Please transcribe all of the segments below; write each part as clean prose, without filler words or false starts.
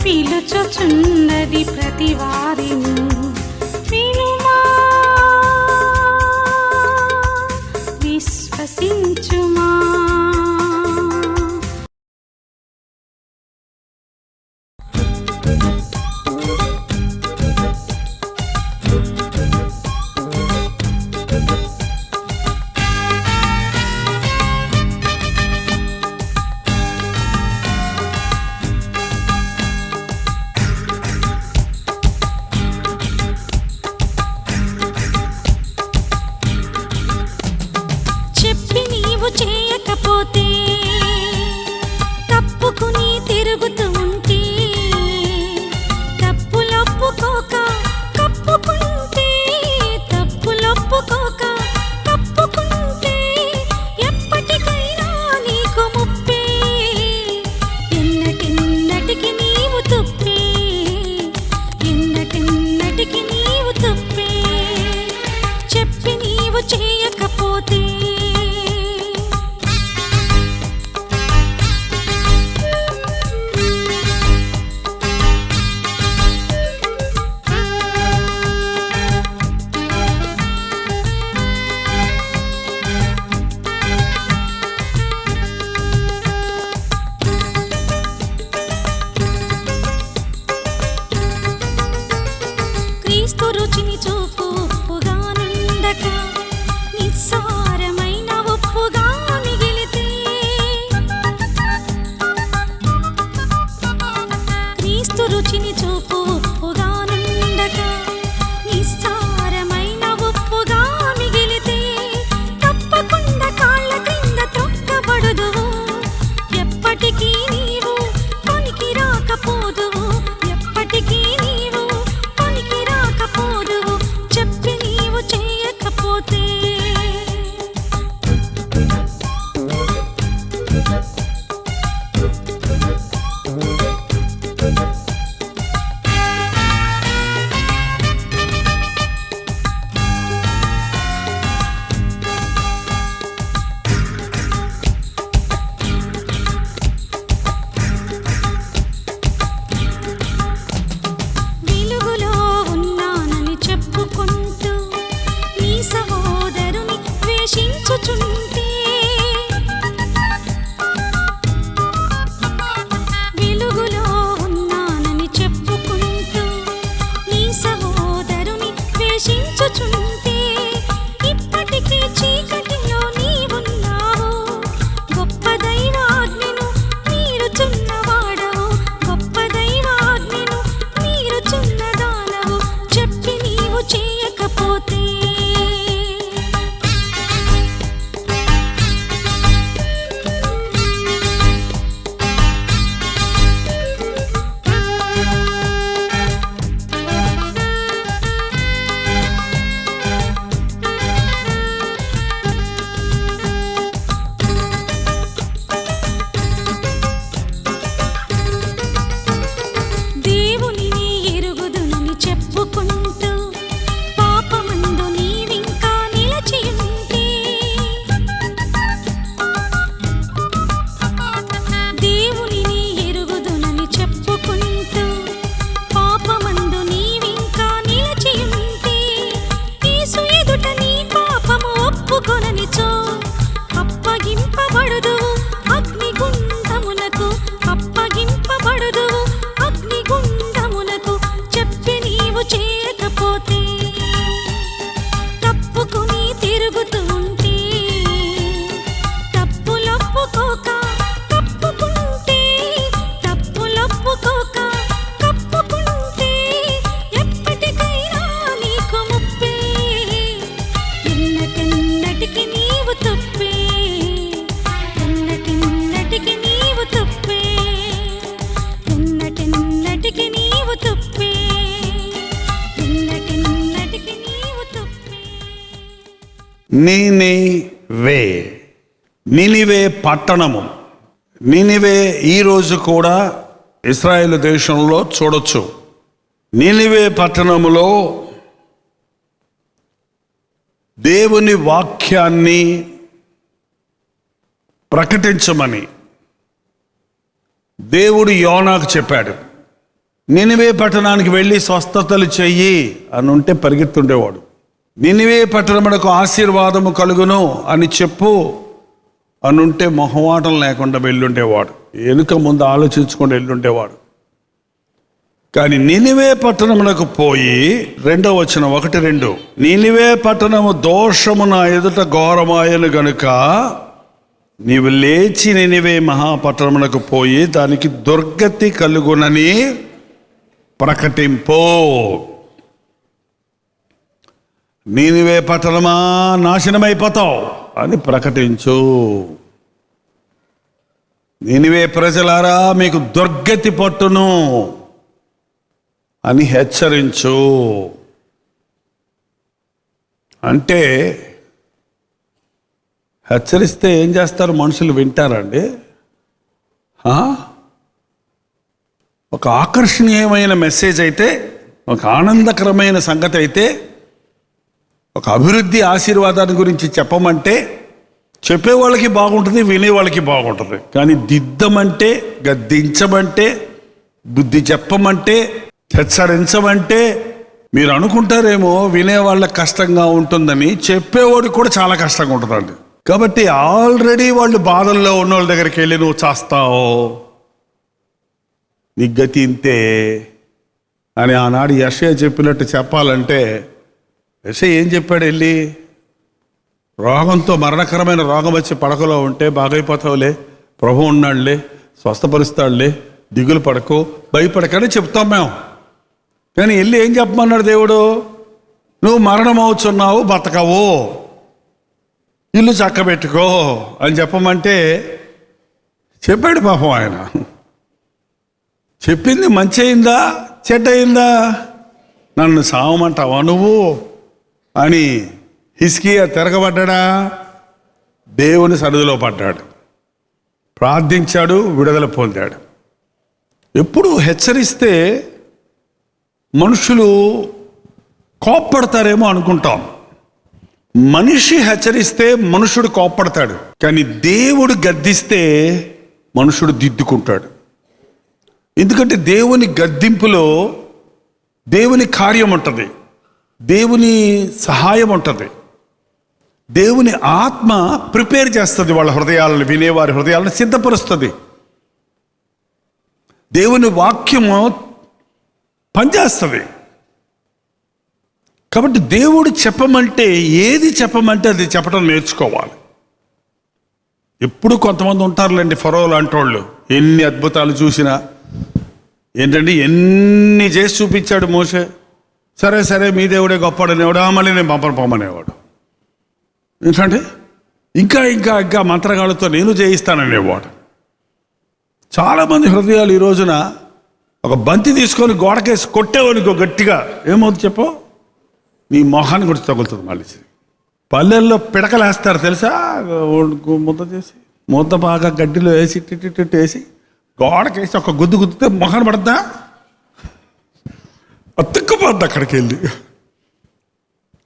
పిలుచుచున్నది ప్రతి వారిని వినుమా విశ్వసించుమా. చేయకపోతే తప్పుకుని తిరుగుతూ ఉంటే తప్పులొప్పుకోక కప్పుకుంటే తప్పులొప్పుకోక కప్పుకుంటే ఎప్పటికైనా నీకు ముప్పే ఎన్నటిన్నటికి నీవు తుప్పే ఎన్నటిన్నటికి నీవు తుప్పే చెప్పి నీవు చేయకపోతే రుచిని చూపు ఉప్పుగా నుండక నిస్సారమైన ఉప్పుగా మిగిలితే క్రీస్తు రుచిని చూపు ఉప్పుగా నుండక నిస్సారమైన ఉప్పుగా మిగిలితే తప్పకుండా కాళ్ళ క్రింద త్రొక్కబడుదువు ఎప్పటికీ నీవు పనికి రాకపోదువు ఎప్పటికీ నీవు చెప్పి నీవు చేయకపోతే నినివే, నినివే పట్టణము. నినివే ఈరోజు కూడా ఇశ్రాయేలు దేశంలో చూడొచ్చు. నినివే పట్టణములో దేవుని వాక్యాన్ని ప్రకటించమని దేవుడు యోనాకు చెప్పాడు. నినివే పట్టణానికి వెళ్ళి స్వస్థతలు చెయ్యి అని ఉంటే పరిగెత్తుండేవాడు. నినివే పట్టణమునకు ఆశీర్వాదము కలుగును అని చెప్పు అనుంటే మొహమాటం లేకుండా వెళ్ళుండేవాడు. వెనుక ముందు ఆలోచించుకొని వెళ్ళుండేవాడు. కానీ నినివే పట్టణమునకు పోయి 2వ వచనం 1-2, నినివే పట్టణము దోషము నా ఎదుట ఘోరమాయను గనుక నీవు లేచి నినివే మహాపట్టణమునకు పోయి దానికి దుర్గతి కలుగునని ప్రకటింపో. నినివే పట్టణమా నాశనమైపోతావు అని ప్రకటించు. నినివే ప్రజలారా మీకు దుర్గతి పట్టును అని హెచ్చరించు. అంటే హెచ్చరిస్తే ఏం చేస్తారు మనుషులు? వింటారండి? ఒక ఆకర్షణీయమైన మెసేజ్ అయితే, ఒక ఆనందకరమైన సంగతి అయితే, ఒక అభివృద్ధి ఆశీర్వాదాన్ని గురించి చెప్పమంటే చెప్పేవాళ్ళకి బాగుంటుంది, వినేవాళ్ళకి బాగుంటుంది. కానీ దిద్దమంటే, గద్దించమంటే, బుద్ధి చెప్పమంటే, హెచ్చరించమంటే మీరు అనుకుంటారేమో వినేవాళ్ళకి కష్టంగా ఉంటుందని, చెప్పేవాడికి కూడా చాలా కష్టంగా ఉంటుందండి. కాబట్టి ఆల్రెడీ వాళ్ళు బాధల్లో ఉన్న వాళ్ళ దగ్గరికి వెళ్ళి నువ్వు చేస్తావు, నీ గతి ఇంతే అని ఆనాడు యెషయా చెప్పినట్టు చెప్పాలంటే, యెషయా ఏం చెప్పాడు? వెళ్ళి రోగంతో మరణకరమైన రోగం వచ్చి పడకలో ఉంటే బాగైపోతావులే, ప్రభు ఉన్నాడులే, స్వస్థపరుస్తాడులే, దిగులు పడకు, భయపడకని చెప్తాం మేము. కానీ వెళ్ళి ఏం చెప్పమన్నాడు దేవుడు? నువ్వు మరణమవుతున్నావు, బతకవు, ఇల్లు చక్కబెట్టుకో అని చెప్పమంటే చెప్పాడు పాపం ఆయన. చెప్పింది మంచి అయిందా చెడ్డ అయిందా? నన్ను సావమంటావా నువ్వు అని హిజ్కియా తిరగబడ్డా? దేవుని సన్నిధిలో పడ్డాడు, ప్రార్థించాడు, విడుదల పొందాడు. ఎప్పుడు హెచ్చరిస్తే మనుషులు కోప్పడతారేమో అనుకుంటాం. మనిషి హెచ్చరిస్తే మనుషుడు కోప్పడతాడు, కానీ దేవుడు గద్దిస్తే మనుషుడు దిద్దుకుంటాడు. ఎందుకంటే దేవుని గద్దింపులో దేవుని కార్యం ఉంటుంది, దేవుని సహాయం ఉంటుంది, దేవుని ఆత్మ ప్రిపేర్ చేస్తుంది, వాళ్ళ హృదయాలను, వినేవారి హృదయాలను సిద్ధపరుస్తుంది. దేవుని వాక్యము పనిచేస్తుంది. కాబట్టి దేవుడు చెప్పమంటే, ఏది చెప్పమంటే అది చెప్పడం నేర్చుకోవాలి. ఎప్పుడు కొంతమంది ఉంటారులేండి ఫరో లాంటి వాళ్ళు, ఎన్ని అద్భుతాలు చూసినా ఏంటండి, ఎన్ని చేసి చూపించాడు మోషే. సరే సరే మీ దేవుడే గొప్పడనేవాడు, మళ్ళీ నేను పంపమనేవాడు. ఏంటంటే ఇంకా ఇంకా ఇంకా మంత్రగాళ్ళతో నేను చేయిస్తాననేవాడు. చాలామంది హృదయాలు ఈ రోజున ఒక బంతి తీసుకొని గోడకేసి కొట్టేవాడికో గట్టిగా ఏమవుతుంది చెప్పు, నీ మొహాన్ని కూడా తగులుతుంది. మళ్ళీ పల్లెల్లో పిడకలేస్తారు తెలుసా, ముద్ద చేసి, ముద్ద బాగా గడ్డిలో వేసి టిట్టు వేసి గోడకేసి ఒక గుద్దు గుద్దితే మొహాన్ని పడద్దా, అతుక్కుపోద్ది అక్కడికి వెళ్ళి.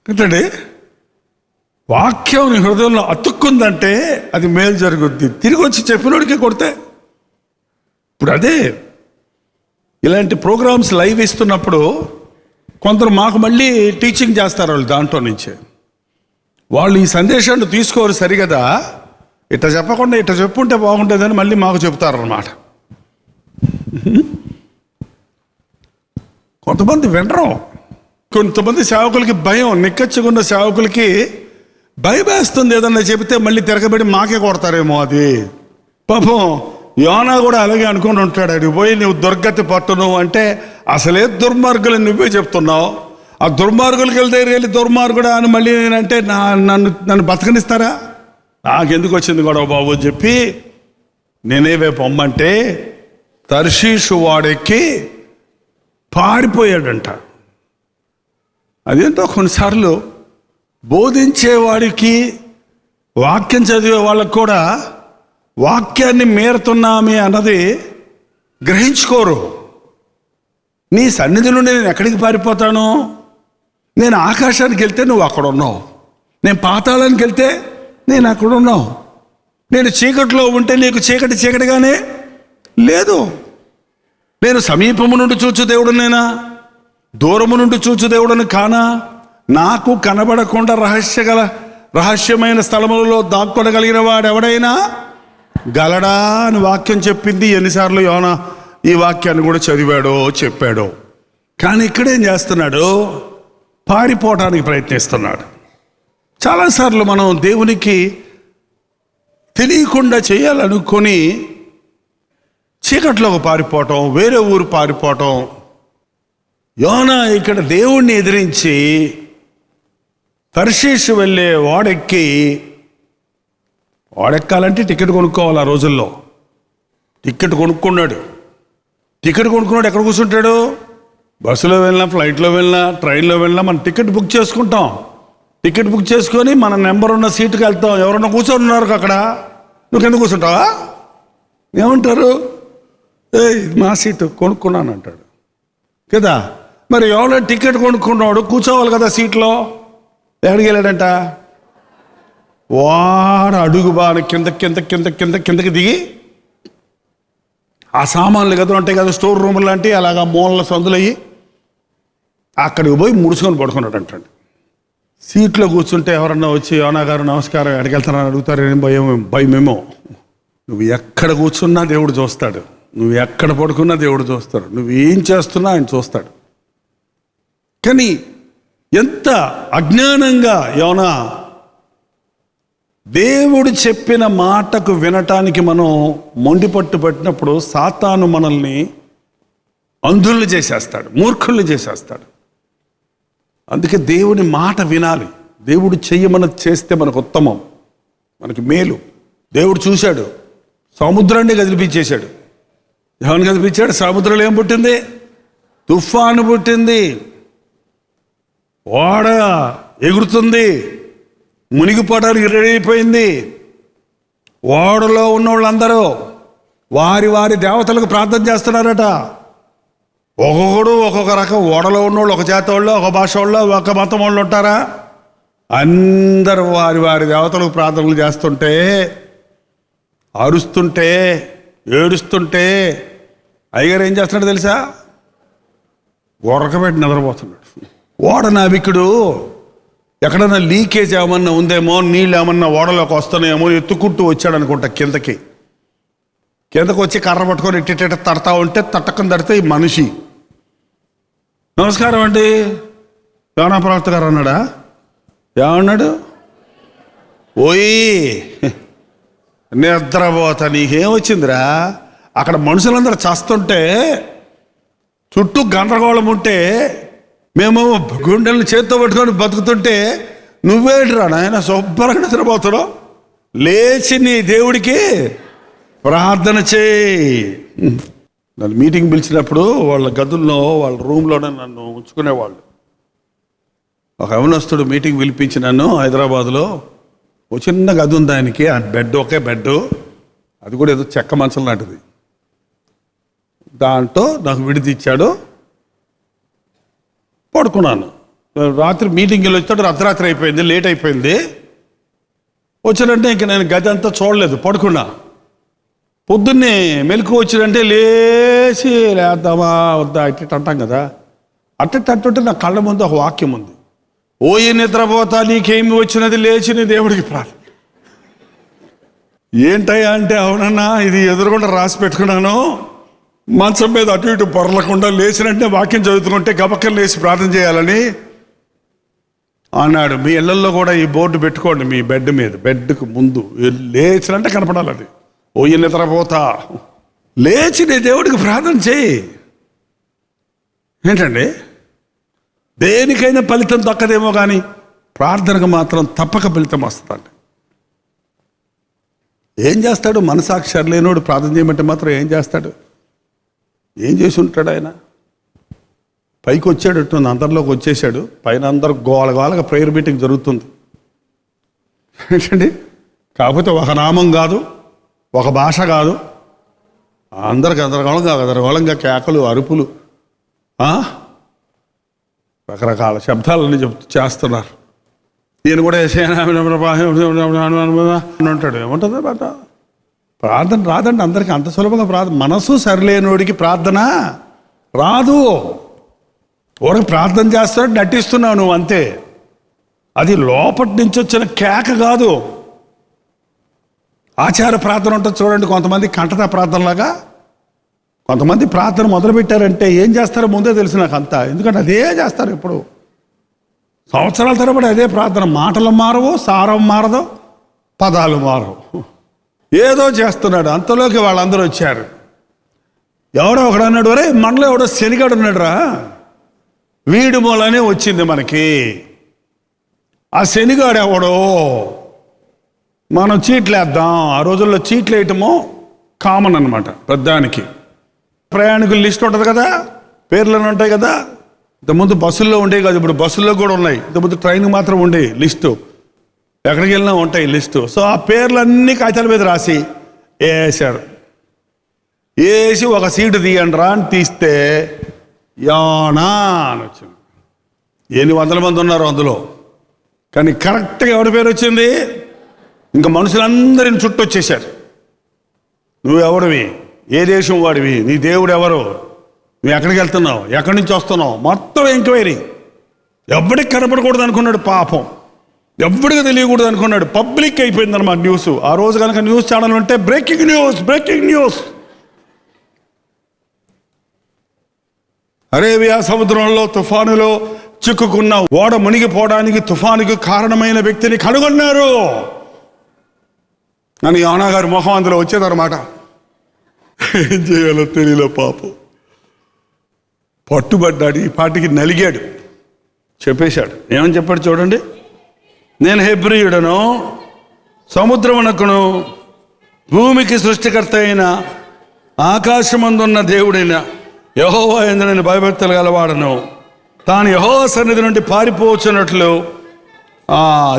ఏంటండి, వాక్యం నీ హృదయంలో అతుక్కుందంటే అది మేలు జరుగుద్ది. తిరిగి వచ్చి చెప్పినోడికి కొడితే, ఇప్పుడు అదే ఇలాంటి ప్రోగ్రామ్స్ లైవ్ ఇస్తున్నప్పుడు కొందరు మాకు మళ్ళీ టీచింగ్ చేస్తారు. వాళ్ళు దాంట్లో నుంచే వాళ్ళు ఈ సందేశాన్ని తీసుకోరు సరిగదా, ఇట్లా చెప్పకుండా ఇట్లా చెప్పుంటే బాగుంటుందని మళ్ళీ మాకు చెప్తారు అన్నమాట. కొంతమంది వినరు, కొంతమంది సేవకులకి భయం, నిక్కచ్చుకున్న సేవకులకి భయమేస్తుంది. ఏదన్నా చెబితే మళ్ళీ తిరగబడి మాకే కొడతారేమో. అది పాపం యోనా కూడా అలాగే అనుకుని ఉంటాడు. అడిగి పోయి నువ్వు దుర్గతి పట్టును అంటే, అసలే దుర్మార్గులు నువ్వే చెప్తున్నావు, ఆ దుర్మార్గులకి వెళ్ళి దుర్మార్గుడా అని మళ్ళీ నేనంటే నన్ను బతకనిస్తారా? నాకెందుకు వచ్చింది గొడవ బాబు అని చెప్పి నేనేవే పొమ్మంటే తర్షీషు వాడెక్కి పారిపోయాడంట. అదేంటో కొన్నిసార్లు బోధించేవాడికి, వాక్యం చదివే వాళ్ళకు కూడా వాక్యాన్ని మీరుతున్నామే అన్నది గ్రహించుకోరు. నీ సన్నిధి నుండి నేను ఎక్కడికి పారిపోతాను? నేను ఆకాశానికి వెళ్తే నువ్వు అక్కడ ఉన్నావు, నేను పాతాళానికి వెళ్తే నేను అక్కడ ఉన్నావు, నేను చీకటిలో ఉంటే నీకు చీకటి చీకటిగానే లేదు. నేను సమీపము నుండి చూచు దేవుడునేనా, దూరము నుండి చూచు దేవుడుని కానా? నాకు కనబడకుండా రహస్యమైన స్థలములలో దాక్కొనగలిగిన వాడు ఎవడైనా గలడా అని వాక్యం చెప్పింది. ఎన్నిసార్లు యోనా ఈ వాక్యాన్ని కూడా చదివాడో చెప్పాడో. కానీ ఇక్కడేం చేస్తున్నాడు? పారిపోవటానికి ప్రయత్నిస్తున్నాడు. చాలాసార్లు మనం దేవునికి తెలియకుండా చేయాలనుకొని చీకట్లోకి పారిపోవటం, వేరే ఊరు పారిపోవటం. యోనా ఇక్కడ దేవుణ్ణి ఎదిరించి తర్షీషు వెళ్ళే ఓడెక్కాలంటే టికెట్ కొనుక్కోవాలి. ఆ రోజుల్లో టికెట్ కొనుక్కున్నాడు. ఎక్కడ కూర్చుంటాడు? బస్సులో వెళ్ళినా, ఫ్లైట్లో వెళ్ళినా, ట్రైన్లో వెళ్ళినా మనం టికెట్ బుక్ చేసుకుంటాం. టికెట్ బుక్ చేసుకొని మన నెంబర్ ఉన్న సీటుకి వెళ్తాం. ఎవరన్నా కూర్చొని ఉన్నారు అక్కడ, నువ్వు కింద కూర్చుంటావా? ఏమంటారు? ఇది మా సీటు కొనుక్కున్నాను అంటాడు కదా. మరి ఎవరో టికెట్ కొనుక్కున్నాడు కూర్చోవాలి కదా సీట్లో. ఎక్కడికి వెళ్ళాడంట? వాడు అడుగు బాగా కిందకి దిగి ఆ సామాన్లు గదులు ఉంటాయి కదా, స్టోర్ రూములు లాంటి, అలాగా మూలల సందులయ్యి అక్కడికి పోయి ముడుచుకొని పడుకున్నాడు అంటాడు. సీట్లో కూర్చుంటే ఎవరన్నా వచ్చి యోనా గారు నమస్కారం ఎక్కడికి వెళ్తారని అడుగుతారేం భయమేమో. నువ్వు ఎక్కడ కూర్చున్నా దేవుడు చూస్తాడు, నువ్వు ఎక్కడ పడుకున్నా దేవుడు చూస్తాడు, నువ్వు ఏం చేస్తున్నా ఆయన చూస్తాడు. కానీ ఎంత అజ్ఞానంగా యోనా దేవుడు చెప్పిన మాటకు వినటానికి మనం మొండిపట్టు పట్టినప్పుడు సాతాను మనల్ని అంధుల్ని చేసేస్తాడు, మూర్ఖుల్ని చేసేస్తాడు. అందుకే దేవుని మాట వినాలి. దేవుడు చెయ్యమన్నది చేస్తే మనకు ఉత్తమం, మనకి మేలు. దేవుడు చూశాడు, సముద్రాన్ని కదిలిపించేశాడు. ఎవరిని కదిలిపించాడు? సముద్రంలో ఏం పుట్టింది? తుఫాను పుట్టింది, ఓడ ఎగురుతుంది, మునిగిపోవడానికి రెడీ అయిపోయింది. ఓడలో ఉన్న వాళ్ళందరూ వారి దేవతలకు ప్రార్థన చేస్తున్నారట. ఒక్కొక్కడు ఒక్కొక్క రకం. ఓడలో ఉన్నోళ్ళు ఒక జాతి వాళ్ళు, ఒక భాష వాళ్ళు, ఒక మతం వాళ్ళు ఉంటారా? అందరూ వారి దేవతలకు ప్రార్థనలు చేస్తుంటే, అరుస్తుంటే, ఏడుస్తుంటే అయ్యగారు ఏం చేస్తున్నాడు తెలుసా? ఉరకబెట్టి నిద్రపోతున్నాడు. ఓడ నావికుడు ఎక్కడన్నా లీకేజ్ ఏమన్నా ఉందేమో, నీళ్ళు ఏమన్నా ఓడలోకి వస్తున్నాయేమో ఎత్తుకుంటూ వచ్చాడు అనుకుంటా. కిందకి వచ్చి కర్ర పట్టుకొని ఇట్ట తడతా ఉంటే తట్టకం తడితే ఈ మనిషి, నమస్కారం అండి యోనా ప్రవక్త గారు అన్నాడా? ఏమన్నాడు? ఓయ్ నిద్రపోతా, నీకేం వచ్చిందిరా? అక్కడ మనుషులందరూ చస్తుంటే, చుట్టూ గందరగోళం ఉంటే, మేము గుండెలను చేత్తో పట్టుకొని బతుకుతుంటే నువ్వేంటిరా నాయన శుభ్రంగా నిద్రపోతున్నావు? లేచి నీ దేవుడికి ప్రార్థన చేయి. నన్ను మీటింగ్ పిలిచినప్పుడు వాళ్ళ గదుల్లో, వాళ్ళ రూమ్లోనే నన్ను ఉంచుకునేవాళ్ళు. ఒక యవనస్తుడు మీటింగ్ పిలిపించి నన్ను హైదరాబాద్లో, ఒక చిన్న గది ఉంది ఆయనకి. ఆ బెడ్, ఒకే బెడ్, అది కూడా ఏదో చెక్క మంచం లాంటిది. దాంట్లో నాకు విడిది ఇచ్చాడు. పడుకున్నాను. రాత్రి మీటింగ్కి వెళ్ళి వచ్చాడు, అర్ధరాత్రి అయిపోయింది, లేట్ అయిపోయింది. వచ్చాడంటే ఇంక నేను గది అంతా చూడలేదు, పడుకున్నా. పొద్దున్నే మెలకు వచ్చినంటే లేచి లేద్దామా వద్దా అట్ట అంటాం కదా, అట్టుంటే నా కళ్ళ ముందు ఒక వాక్యం ఉంది. ఓయి నిద్రపోతా, నీకేమి వచ్చినది, లేచి నీ దేవుడికి ప్రార్థన. ఏంటయ్యా అంటే, అవునన్నా ఇది ఎదురుకుండా రాసి పెట్టుకున్నాను, మంచం మీద అటు ఇటు పొరలకుండా లేచినంటే వాక్యం చదువుతుంటే గబక్కలు లేచి ప్రార్థన చేయాలని అన్నాడు. మీ ఇళ్లల్లో కూడా ఈ బోర్డు పెట్టుకోండి, మీ బెడ్ మీద, బెడ్కు ముందు లేచినంటే కనపడాలి అది. ఓయి నిద్రపోతా, లేచి నీ దేవుడికి ప్రార్థన చేయి. ఏంటండి, దేనికైనా ఫలితం దక్కదేమో కానీ ప్రార్థనకు మాత్రం తప్పక ఫలితం వస్తుందండి. ఏం చేస్తాడు? మనసాక్షి లేనోడు ప్రార్థన చేయమంటే మాత్రం ఏం చేస్తాడు? ఏం చేసి ఉంటాడు ఆయన? పైకి వచ్చాడు, అందరిలోకి వచ్చేసాడు. పైన అందరూ గోలగా ప్రేయర్ మీటింగ్ జరుగుతుంది. ఏంటండి? కాకపోతే ఒక నామం కాదు, ఒక భాష కాదు, అందరికి గందరగోళంగా కేకలు, అరుపులు, రకరకాల శబ్దాలన్నీ చేస్తున్నారు. ఈయన కూడా అంటాడు. ఏముంటుంది బట్ట ప్రార్థన రాదండి అందరికీ అంత సులభంగా. మనసు సరిలేనోడికి ప్రార్థన రాదు. ఎవరికి ప్రార్థన చేస్తాడు, నటిస్తున్నావు నువ్వు అంతే. అది లోపటి నుంచి వచ్చిన కేక కాదు. ఆచార ప్రార్థన ఉంటుంది చూడండి, కొంతమంది కంటతా ప్రార్థనలాగా. కొంతమంది ప్రార్థన మొదలుపెట్టారంటే ఏం చేస్తారో ముందే తెలుసు నాకు అంతా. ఎందుకంటే అదే చేస్తారు ఇప్పుడు సంవత్సరాల తరబడి అదే ప్రార్థన. మాటలు మారవు, సారం మారదు, పదాలు మారవు, ఏదో చేస్తున్నాడు. అంతలోకి వాళ్ళందరూ వచ్చారు. ఎవడో ఒకడు అన్నాడు, వరే మనలో ఎవడో శనిగాడు ఉన్నాడు రా, వీడి మూలనే వచ్చింది మనకి. ఆ శనిగాడు ఎవడో మనం చీట్లేద్దాం. ఆ రోజుల్లో చీట్లు వేయటమో కామన్ అనమాట. పెద్దానికి ప్రయాణికుల లిస్ట్ ఉంటుంది కదా, పేర్లను ఉంటాయి కదా. ఇంతకుముందు బస్సుల్లో ఉండేవి కాదు, ఇప్పుడు బస్సుల్లో కూడా ఉన్నాయి. ఇంతకుముందు ట్రైన్కి మాత్రం ఉండే లిస్టు, ఎక్కడికి వెళ్ళినా ఉంటాయి లిస్టు. సో ఆ పేర్లన్నీ కాగితాల మీద రాసి వేసారు. వేసి ఒక సీటు తీయండి రా అని తీస్తే యానా అని వచ్చింది. 800 మంది ఉన్నారు అందులో, కానీ కరెక్ట్గా ఎవరి పేరు వచ్చింది? ఇంకా మనుషులందరిని చుట్టూ వచ్చేసారు. నువ్వెవడివి, ఏ దేశం వాడివి, నీ దేవుడు ఎవరు, నువ్వు ఎక్కడికి వెళ్తున్నావు, ఎక్కడి నుంచి వస్తున్నావు, మొత్తం ఎంక్వైరీ. ఎవడికి కనపడకూడదు అనుకున్నాడు పాపం, ఎవడికి తెలియకూడదు అనుకున్నాడు. పబ్లిక్ అయిపోయింది అన్నమాట న్యూస్. ఆ రోజు కనుక న్యూస్ ఛానల్ ఉంటే breaking news, breaking news. Arabia సముద్రంలో తుఫానులో చిక్కుకున్న ఓడ మునిగిపోవడానికి తుఫానుకు కారణమైన వ్యక్తిని కనుగొన్నారు అని యోనా గారి మొహం అందులో వచ్చేదన్నమాట. ఏం చేయాలో తెలియలో పాపం పట్టుబడ్డాడు. ఈ పాటికి నలిగాడు, చెప్పేశాడు. ఏమని చెప్పాడు చూడండి, నేను హెబ్రీయుడను, సముద్రమునకును భూమికి సృష్టికర్త అయిన ఆకాశమందున్న దేవుడైన యెహోవా యందు నేను భయభక్తులు గలవాడను, తాను యెహోవా సన్నిధి నుండి పారిపోవచ్చున్నట్లు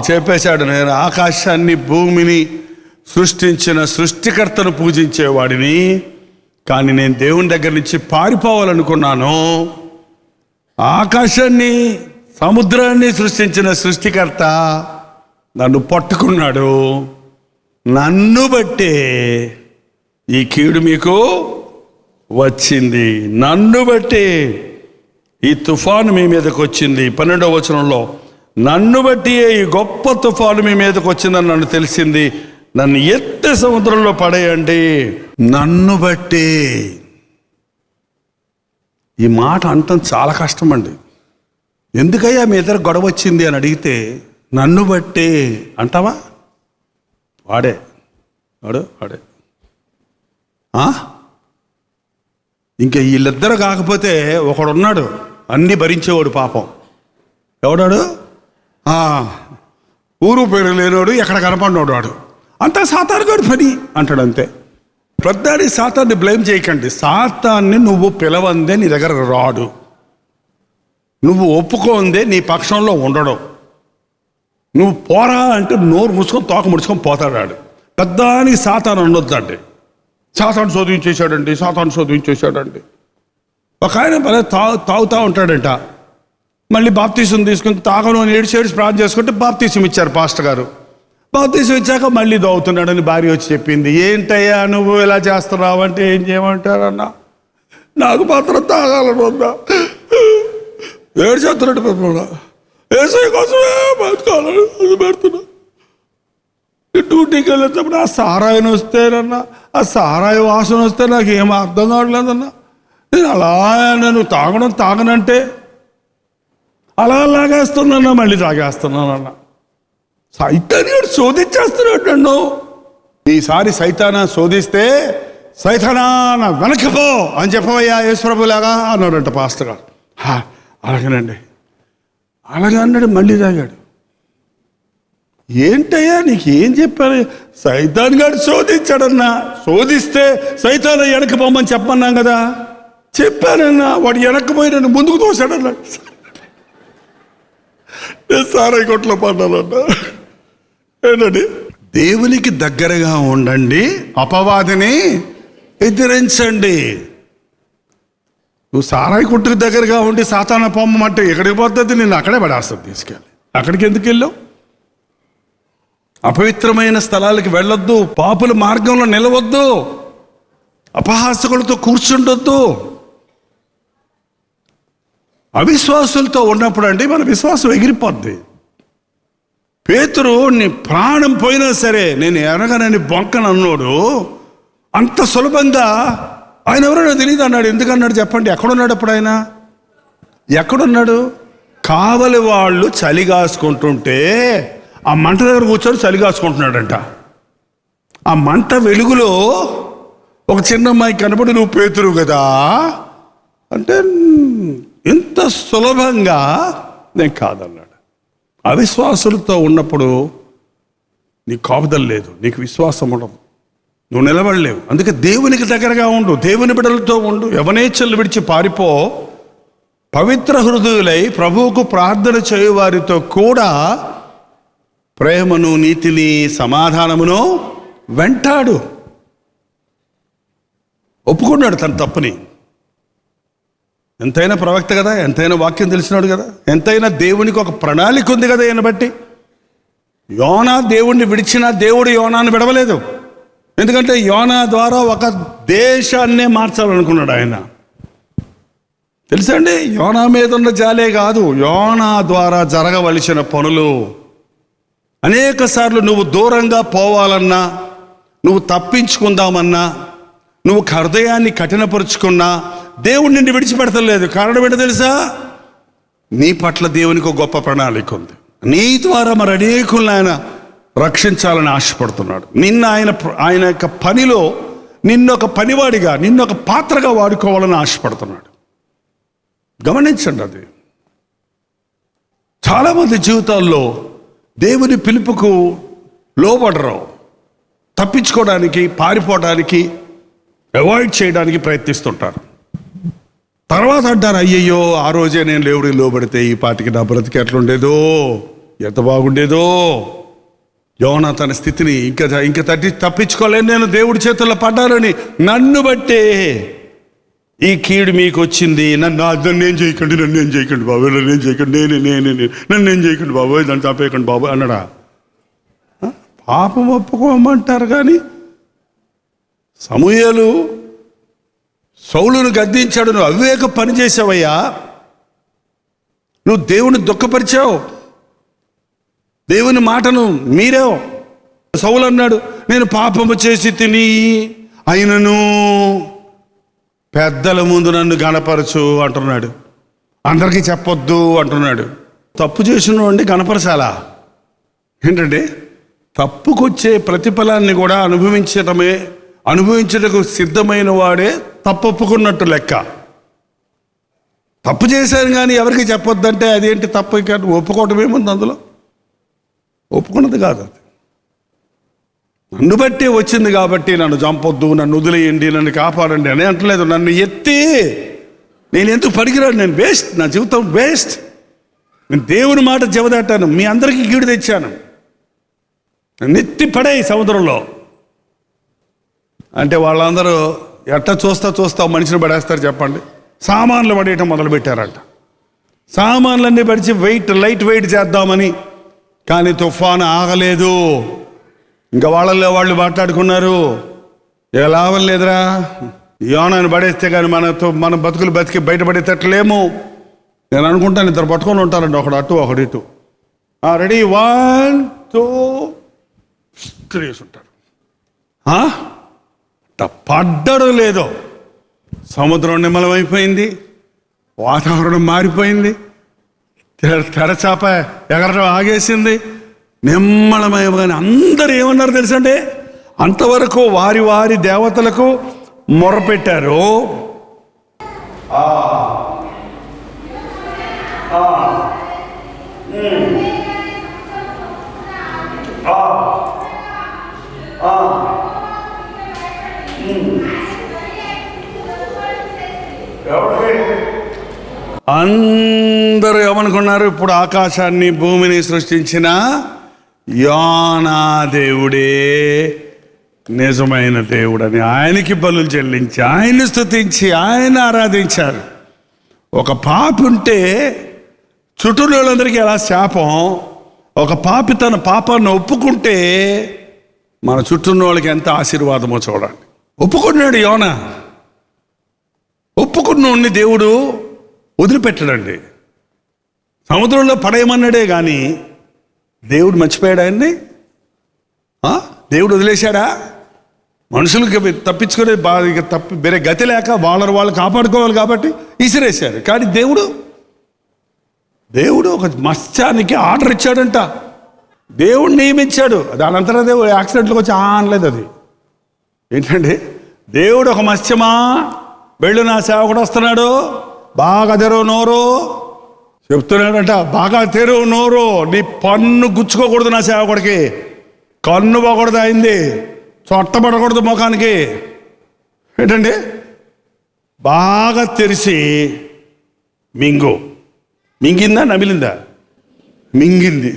చెప్పేశాడు. నేను ఆకాశాన్ని భూమిని సృష్టించిన సృష్టికర్తను పూజించేవాడిని, కానీ నేను దేవుని దగ్గర నుంచి పారిపోవాలనుకున్నాను. ఆకాశాన్ని సముద్రాన్ని సృష్టించిన సృష్టికర్త నన్ను పట్టుకున్నాడు. నన్ను బట్టే ఈ కీడు మీకు వచ్చింది, నన్ను బట్టి ఈ తుఫాను మీ మీదకి వచ్చింది. 12వ వచనంలో నన్ను బట్టి ఈ గొప్ప తుఫాను మీ మీదకి వచ్చిందని నన్ను తెలిసింది, నన్ను ఎత్తి సముద్రంలో పడేయండి. నన్ను బట్టి, ఈ మాట అంటాం చాలా కష్టం అండి. ఎందుకయ్యా మీ ఇద్దరు గొడవ వచ్చింది అని అడిగితే నన్ను బట్టి అంటావా? వాడే వాడు వాడే. ఇంకా వీళ్ళిద్దరు కాకపోతే ఒకడున్నాడు అన్నీ భరించేవాడు పాపం. ఎవడాడు? ఊరు పేరు లేనివాడు, ఎక్కడ కనపడినోడు వాడు. అంతా సాతానుగాడు పని అంటాడు అంతే. ప్రతిదాన్ని సాతాన్ని బ్లేమ్ చేయకండి. సాతాన్ని నువ్వు పిలవందే నీ దగ్గర రాడు, నువ్వు ఒప్పుకోందే నీ పక్షంలో ఉండడం. నువ్వు పోరా అంటే నోరు ముసుకొని తోక ముడుచుకొని పోతాడాడు. పెద్దానికి సాతాను అనొద్దండి. సాతాను శోధించేశాడండి, సాతాను శోధించేశాడండి. ఒక ఆయన భలే తాగుతూ ఉంటాడంట. మళ్ళీ బాప్తీసం తీసుకుని తాగను అని ఏడ్చి ప్రార్థన చేసుకుంటే బాప్తీసం ఇచ్చారు పాస్టర్ గారు. బాప్తీసం ఇచ్చాక మళ్ళీ దోవుతున్నాడని భార్య వచ్చి చెప్పింది. ఏంటయ్యా నువ్వు ఇలా చేస్తున్నావు అంటే ఏం చేయమంటారన్నా, నాకు మాత్రం తాగాలని ఉందా, ఏడ్చేస్తున్నాడు పెద్దడా, ఏసై కోసమే బతకాలని అది పెడుతున్నా. డ్యూటీకి వెళ్ళేటప్పుడు ఆ సారాయిని వస్తేనన్నా, ఆ సారాయి వాసన వస్తే నాకు ఏం అర్థం కావట్లేదన్నా. నేను అలా నేను తాగనంటే అలా లాగేస్తున్నాన్నా, మళ్ళీ తాగేస్తున్నానన్నా. సైతాన్ని శోధించేస్తున్నాడు నన్ను. ఈసారి సైతానా శోధిస్తే సైతానా నా వెనక్కిపో అని చెప్పవయ్యా యేసుప్రభులాగా అన్నాడంట పాస్టర్ గారు. అలాగేనండి, అలాగే అన్నాడు. మళ్ళీ తాగాడు. ఏంటయ్యా నీకు ఏం చెప్పాను? సైతాన్ గారు శోధించాడన్నా. శోధిస్తే సైతాన్ వెనక్కి పోమని చెప్పన్నాం కదా. చెప్పానన్నా, వాడు వెనక్కి పోయి నన్ను ముందుకు తోశాడన్నా. నేను సారాయి కొట్లో పడ్డానన్నా. ఏంటండి? దేవునికి దగ్గరగా ఉండండి, అపవాదిని ఎదిరించండి. నువ్వు సారాయి కొట్టుకు దగ్గరగా ఉండి సాతాన పొమ్మంటే ఎక్కడికి పోతుంది? నేను అక్కడే పడేస్తుంది తీసుకెళ్ళి. అక్కడికి ఎందుకు వెళ్ళావు? అపవిత్రమైన స్థలాలకి వెళ్ళొద్దు, పాపుల మార్గంలో నిలవద్దు, అపహాసకులతో కూర్చుండొద్దు. అవిశ్వాసులతో ఉన్నప్పుడు అండి మన విశ్వాసం ఎగిరిపోద్ది. పేతురు నీ ప్రాణం పోయినా సరే నేను ఎరగనని బొంకనన్నోడు అంత సులభంగా ఆయన ఎవరో తెలియదు అన్నాడు. ఎందుకన్నాడు చెప్పండి? ఎక్కడున్నాడు అప్పుడు ఆయన? ఎక్కడున్నాడు? కావలి వాళ్ళు చలిగాసుకుంటుంటే ఆ మంట దగ్గర కూర్చొని చలిగాసుకుంటున్నాడంట. ఆ మంట వెలుగులో ఒక చిన్న అమ్మాయి కనబడి నువ్వు పేతురు కదా అంటే ఇంత సులభంగా నేను కాదన్నాడు. అవిశ్వాసులతో ఉన్నప్పుడు నీకు కాపుదల లేదు, నీకు విశ్వాసం ఉండదు, నువ్వు నిలబడలేవు. అందుకే దేవునికి దగ్గరగా ఉండు, దేవుని బిడ్డలతో ఉండు. యవనేచ్ఛలు విడిచి పారిపో. పవిత్ర హృదయులై ప్రభువుకు ప్రార్థన చేయువారితో కూడా ప్రేమను, నీతిని, సమాధానమును వెంటాడు. ఒప్పుకున్నాడు తన తప్పుని. ఎంతైనా ప్రవక్త కదా, ఎంతైనా వాక్యం తెలిసినాడు కదా, ఎంతైనా దేవునికి ఒక ప్రణాళిక ఉంది కదా. ఈయన బట్టి యోనా దేవుణ్ణి విడిచినా దేవుడు యోనాను విడవలేదు. ఎందుకంటే యోనా ద్వారా ఒక దేశాన్నే మార్చాలనుకున్నాడు ఆయన. తెలుసా అండి? యోనా మీద ఉన్న జాలే కాదు, యోనా ద్వారా జరగవలసిన పనులు. అనేక సార్లు నువ్వు దూరంగా పోవాలన్నా, నువ్వు తప్పించుకుందామన్నా, నువ్వు హృదయాన్ని కఠినపరుచుకున్నా దేవుడు నిన్ను విడిచిపెడతలేదు. కారణం ఏంటో తెలుసా? నీ పట్ల దేవునికి ఒక గొప్ప ప్రణాళిక ఉంది. నీ ద్వారా మరి అనేకులను ఆయన రక్షించాలని ఆశపడుతున్నాడు. నిన్న ఆయన యొక్క పనిలో నిన్నొక పనివాడిగా, నిన్నొక పాత్రగా వాడుకోవాలని ఆశపడుతున్నాడు. గమనించండి, అది చాలామంది జీవితాల్లో దేవుని పిలుపుకు లోబడరు. తప్పించుకోవడానికి, పారిపోవడానికి, అవాయిడ్ చేయడానికి ప్రయత్నిస్తుంటారు. తర్వాత అంటారు, అయ్యయ్యో ఆ రోజే నేను దేవుడికి లోబడితే ఈ పాటికి నా బ్రతికి ఎట్లుండేదో, ఎంత బాగుండేదో. యోనా తన స్థితిని ఇంకా తప్పించుకోలేను, నేను దేవుడి చేతుల్లో పడ్డానని నన్ను బట్టే ఈ కీడు మీకు వచ్చింది. నన్నేం చేయకండి, నన్నేం చేయకండి బాబు, నన్నేం చేయకండి, నన్నేం చేయకండి బాబు, నన్ను తప్పేయకండి బాబు అన్నాడా? పాపం ఒప్పుకోమంటారు. కానీ సమూయేలు సౌలును గద్దించాడు, నువ్వు అవివేక పని చేసావయ్యా, నువ్వు దేవుని దుఃఖపరిచావు, దేవుని మాటను మీరావు. సౌలు అన్నాడు, నేను పాపము చేసి తిని అయినను పెద్దల ముందు నన్ను గణపరచు అంటున్నాడు. అందరికీ చెప్పొద్దు అంటున్నాడు. తప్పు చేసిన వాడిని గణపరచాలా ఏంటంటే? తప్పుకొచ్చే ప్రతిఫలాన్ని కూడా అనుభవించటకు సిద్ధమైన వాడే తప్పు ఒప్పుకున్నట్టు లెక్క. తప్పు చేశాను కానీ ఎవరికి చెప్పొద్దంటే అదేంటి తప్పు? కానీ ఒప్పుకోవటం ఏముంది అందులో? ఒప్పుకున్నది కాదు అది. నన్ను బట్టి వచ్చింది కాబట్టి నన్ను చంపొద్దు, నన్ను వదిలేయండి, నన్ను కాపాడండి అని అంటలేదు. నన్ను ఎత్తి నేను ఎందుకు పనికిరాను, నేను వేస్ట్, నా జీవితం వేస్ట్, నేను దేవుని మాట చెవదాటాను, మీ అందరికీ కీడు తెచ్చాను, నన్ను ఎత్తి పడే సముద్రంలో అంటే వాళ్ళందరూ ఎట్ట చూస్తా మనిషిని పడేస్తారు చెప్పండి. సామాన్లు పడేయటం మొదలుపెట్టారంట. సామాన్లన్నీ పడిచి లైట్ వెయిట్ చేద్దామని. కానీ తుఫాను ఆగలేదు. ఇంకా వాళ్ళల్లో వాళ్ళు మాట్లాడుకున్నారు, ఏ లాభం లేదురా, యోనాను పడేస్తే కానీ మన బతుకులు బతికి బయటపడేటట్లేము. నేను అనుకుంటాను ఇద్దరు పట్టుకొని ఉంటారండి, ఒకడు అటు ఒకడు ఇటు. రెడీ 1 2 ఉంటారు. పడ్డడు లేదో, సముద్రం నిమ్మలమైపోయింది, వాతావరణం మారిపోయింది, తెరచాప ఎగరడం ఆగేసింది, నిమ్మలమయమని అందరూ ఏమన్నారు తెలుసండి? అంతవరకు వారి వారి దేవతలకు మొరపెట్టారు. అందరూ ఏమనుకున్నారు? ఇప్పుడు ఆకాశాన్ని భూమిని సృష్టించిన యోనా దేవుడే నిజమైన దేవుడని ఆయనకి బలులు చెల్లించి ఆయన స్తుతించి ఆయన ఆరాధించారు. ఒక పాపి ఉంటే చుట్టూ వాళ్ళందరికీ ఎలా శాపం, ఒక పాపి తన పాపాన్ని ఒప్పుకుంటే మన చుట్టూ వాళ్ళకి ఎంత ఆశీర్వాదమో చూడండి. ఒప్పుకున్నాడు యోనా. ఒప్పుకున్నోడిని దేవుడు వదిలిపెట్టడండి. సముద్రంలో పడేయమన్నాడే కానీ దేవుడు మర్చిపోయాడు ఆయన్ని. దేవుడు వదిలేశాడా? మనుషులకి తప్పించుకునే బాగా వేరే గతి లేక వాళ్ళు కాపాడుకోవాలి కాబట్టి ఇసిరేశారు. కానీ దేవుడు ఒక మత్స్యానికి ఆర్డర్ ఇచ్చాడంట. దేవుడు నియమించాడు. దానంతరం దేవుడు యాక్సిడెంట్లోకి వచ్చి అనలేదు. అది ఏంటంటే దేవుడు ఒక మత్స్యమా వెళ్ళు, నా సేవకుడు వస్తున్నాడు, బాగా తెరువు నోరు చెప్తున్నాడంట. బాగా తెరువు నోరు, నీ పన్ను గుచ్చుకోకూడదు, నా సేవకుడికి కన్ను పోకూడదు, అయింది చొట్టబడకూడదు ముఖానికి. ఏంటండి బాగా తెరిచి మింగిందా నమిలిందా? మింగింది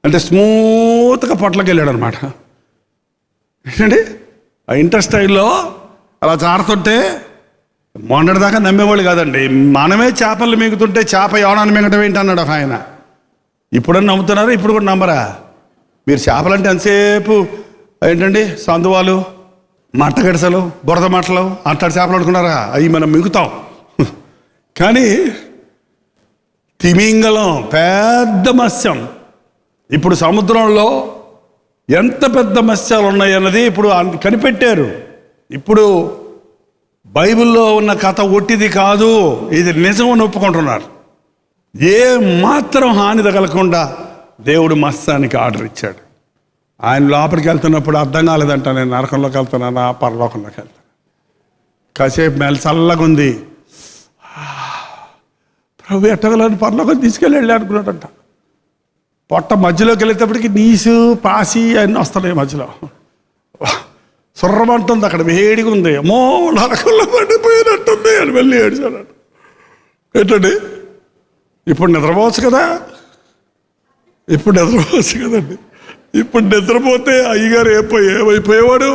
అంటే స్మూత్గా పొట్లకి వెళ్ళాడు అనమాట. ఏంటండి ఆ ఇంటెస్టైన్లో అలా జారుతుంటే మొన్నటిదాకా నమ్మేవాళ్ళు కాదండి. మనమే చేపలు మింగుతుంటే చేప యోనాన్ని మింగటం ఏంటి అన్నాడు ఒక ఆయన. ఇప్పుడన్నా నమ్ముతున్నారు? ఇప్పుడు కూడా నమ్మరా? మీరు చేపలంటే ఎంతసేపు ఏంటండి సందువాలు, మట్టగడిసలు, బురద మట్టలు అట్లాంటి చేపలు అనుకున్నారా? అవి మనం మింగుతాం. కానీ తిమింగలం పెద్ద మత్స్యం. ఇప్పుడు సముద్రంలో ఎంత పెద్ద మత్స్యాలు ఉన్నాయన్నది ఇప్పుడు కనిపెట్టారు. ఇప్పుడు బైబిల్లో ఉన్న కథ ఒట్టిది కాదు, ఇది నిజమని ఒప్పుకుంటున్నారు. ఏ మాత్రం హాని తగలకుండా దేవుడు మత్స్యానికి ఆర్డర్ ఇచ్చాడు. ఆయన లోపలికి వెళ్తున్నప్పుడు అర్థం కాలేదంట, నేను నరకంలోకి వెళ్తున్నానా పరలోకంలోకి వెళ్తాను. కాసేపు మేల చల్లగా ఉంది, ప్రభు ఎట్టగలని పరలోకం తీసుకెళ్ళి అనుకున్నాడంట. పొట్ట మధ్యలోకి వెళ్ళేటప్పటికి నీసు పాసి అన్నీ వస్తున్నాయి మధ్యలో. సుర్రమంటుంది, అక్కడ వేడిగా ఉంది. అమ్మో నరకంలో పడిపోయినట్టుంది అని వెళ్ళి ఏడ్చాడు. ఏంటండి ఇప్పుడు నిద్రపోవచ్చు కదా, ఇప్పుడు నిద్రపోవచ్చు కదండి. ఇప్పుడు నిద్రపోతే అయ్యగారు ఏమైపోయేవాడు?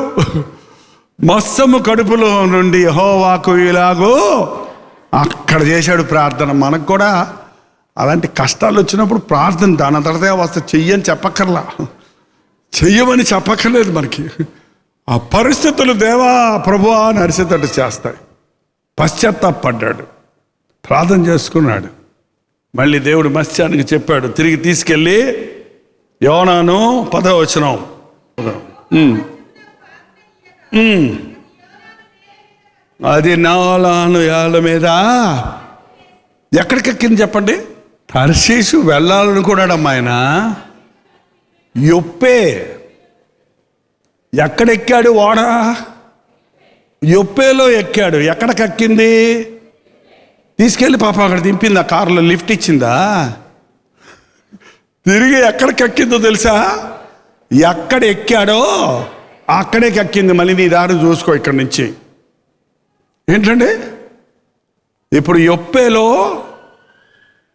మత్స్యము కడుపులో నుండి యెహోవాకు ఇలాగో అక్కడ చేశాడు ప్రార్థన. మనకు కూడా అలాంటి కష్టాలు వచ్చినప్పుడు ప్రార్థన దాని తర్వాత వస్తే చెయ్యని చెప్పక్కర్లా, చెయ్యమని చెప్పక్కర్లేదు. మనకి ఆ పరిస్థితులు దేవా ప్రభువా అని అరిసేటట్టు చేస్తాయి. పశ్చాత్తాపడ్డాడు, ప్రార్థన చేసుకున్నాడు. మళ్ళీ దేవుడు మత్స్యానికి చెప్పాడు, తిరిగి తీసుకెళ్ళి యోనాను 10వ వచనం, అది నాలాను ఏళ్ళ మీద ఎక్కడికెక్కింది చెప్పండి? తర్షీషు వెళ్ళాలనుకున్నాడమ్మా ఆయన. యొప్పే ఎక్కడెక్కాడు? ఓడ యొప్పేలో ఎక్కాడు. ఎక్కడికెక్కింది? తీసుకెళ్ళి పాప అక్కడ దింపింది, ఆ కారులో లిఫ్ట్ ఇచ్చిందా? తిరిగి ఎక్కడికెక్కిందో తెలుసా? ఎక్కడ ఎక్కాడో అక్కడే కక్కింది. మళ్ళీ నీ దారి చూసుకో ఇక్కడి నుంచి. ఏంటండి ఇప్పుడు యొప్పేలో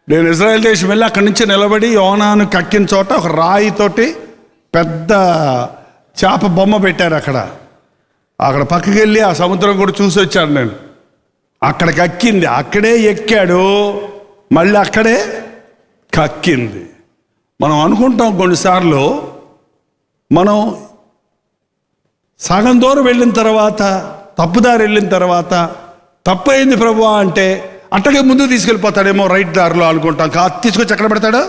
నేను ఇజ్రాయెల్ దేశం వెళ్ళి అక్కడి నుంచి నిలబడి యోనాను కక్కిన చోట ఒక రాయితోటి పెద్ద చేప బొమ్మ పెట్టారు. అక్కడ పక్కకి వెళ్ళి ఆ సముద్రం కూడా చూసి వచ్చాను నేను. అక్కడ కక్కింది, అక్కడే ఎక్కాడు, మళ్ళీ అక్కడే కక్కింది. మనం అనుకుంటాం కొన్నిసార్లు మనం సగం దూరం వెళ్ళిన తర్వాత, తప్పుదారి వెళ్ళిన తర్వాత తప్పైంది ప్రభువా అంటే అట్టగే ముందుకు తీసుకెళ్ళిపోతాడేమో రైట్ దారిలో అనుకుంటాం. తీసుకొచ్చి ఎక్కడ పెడతాడు?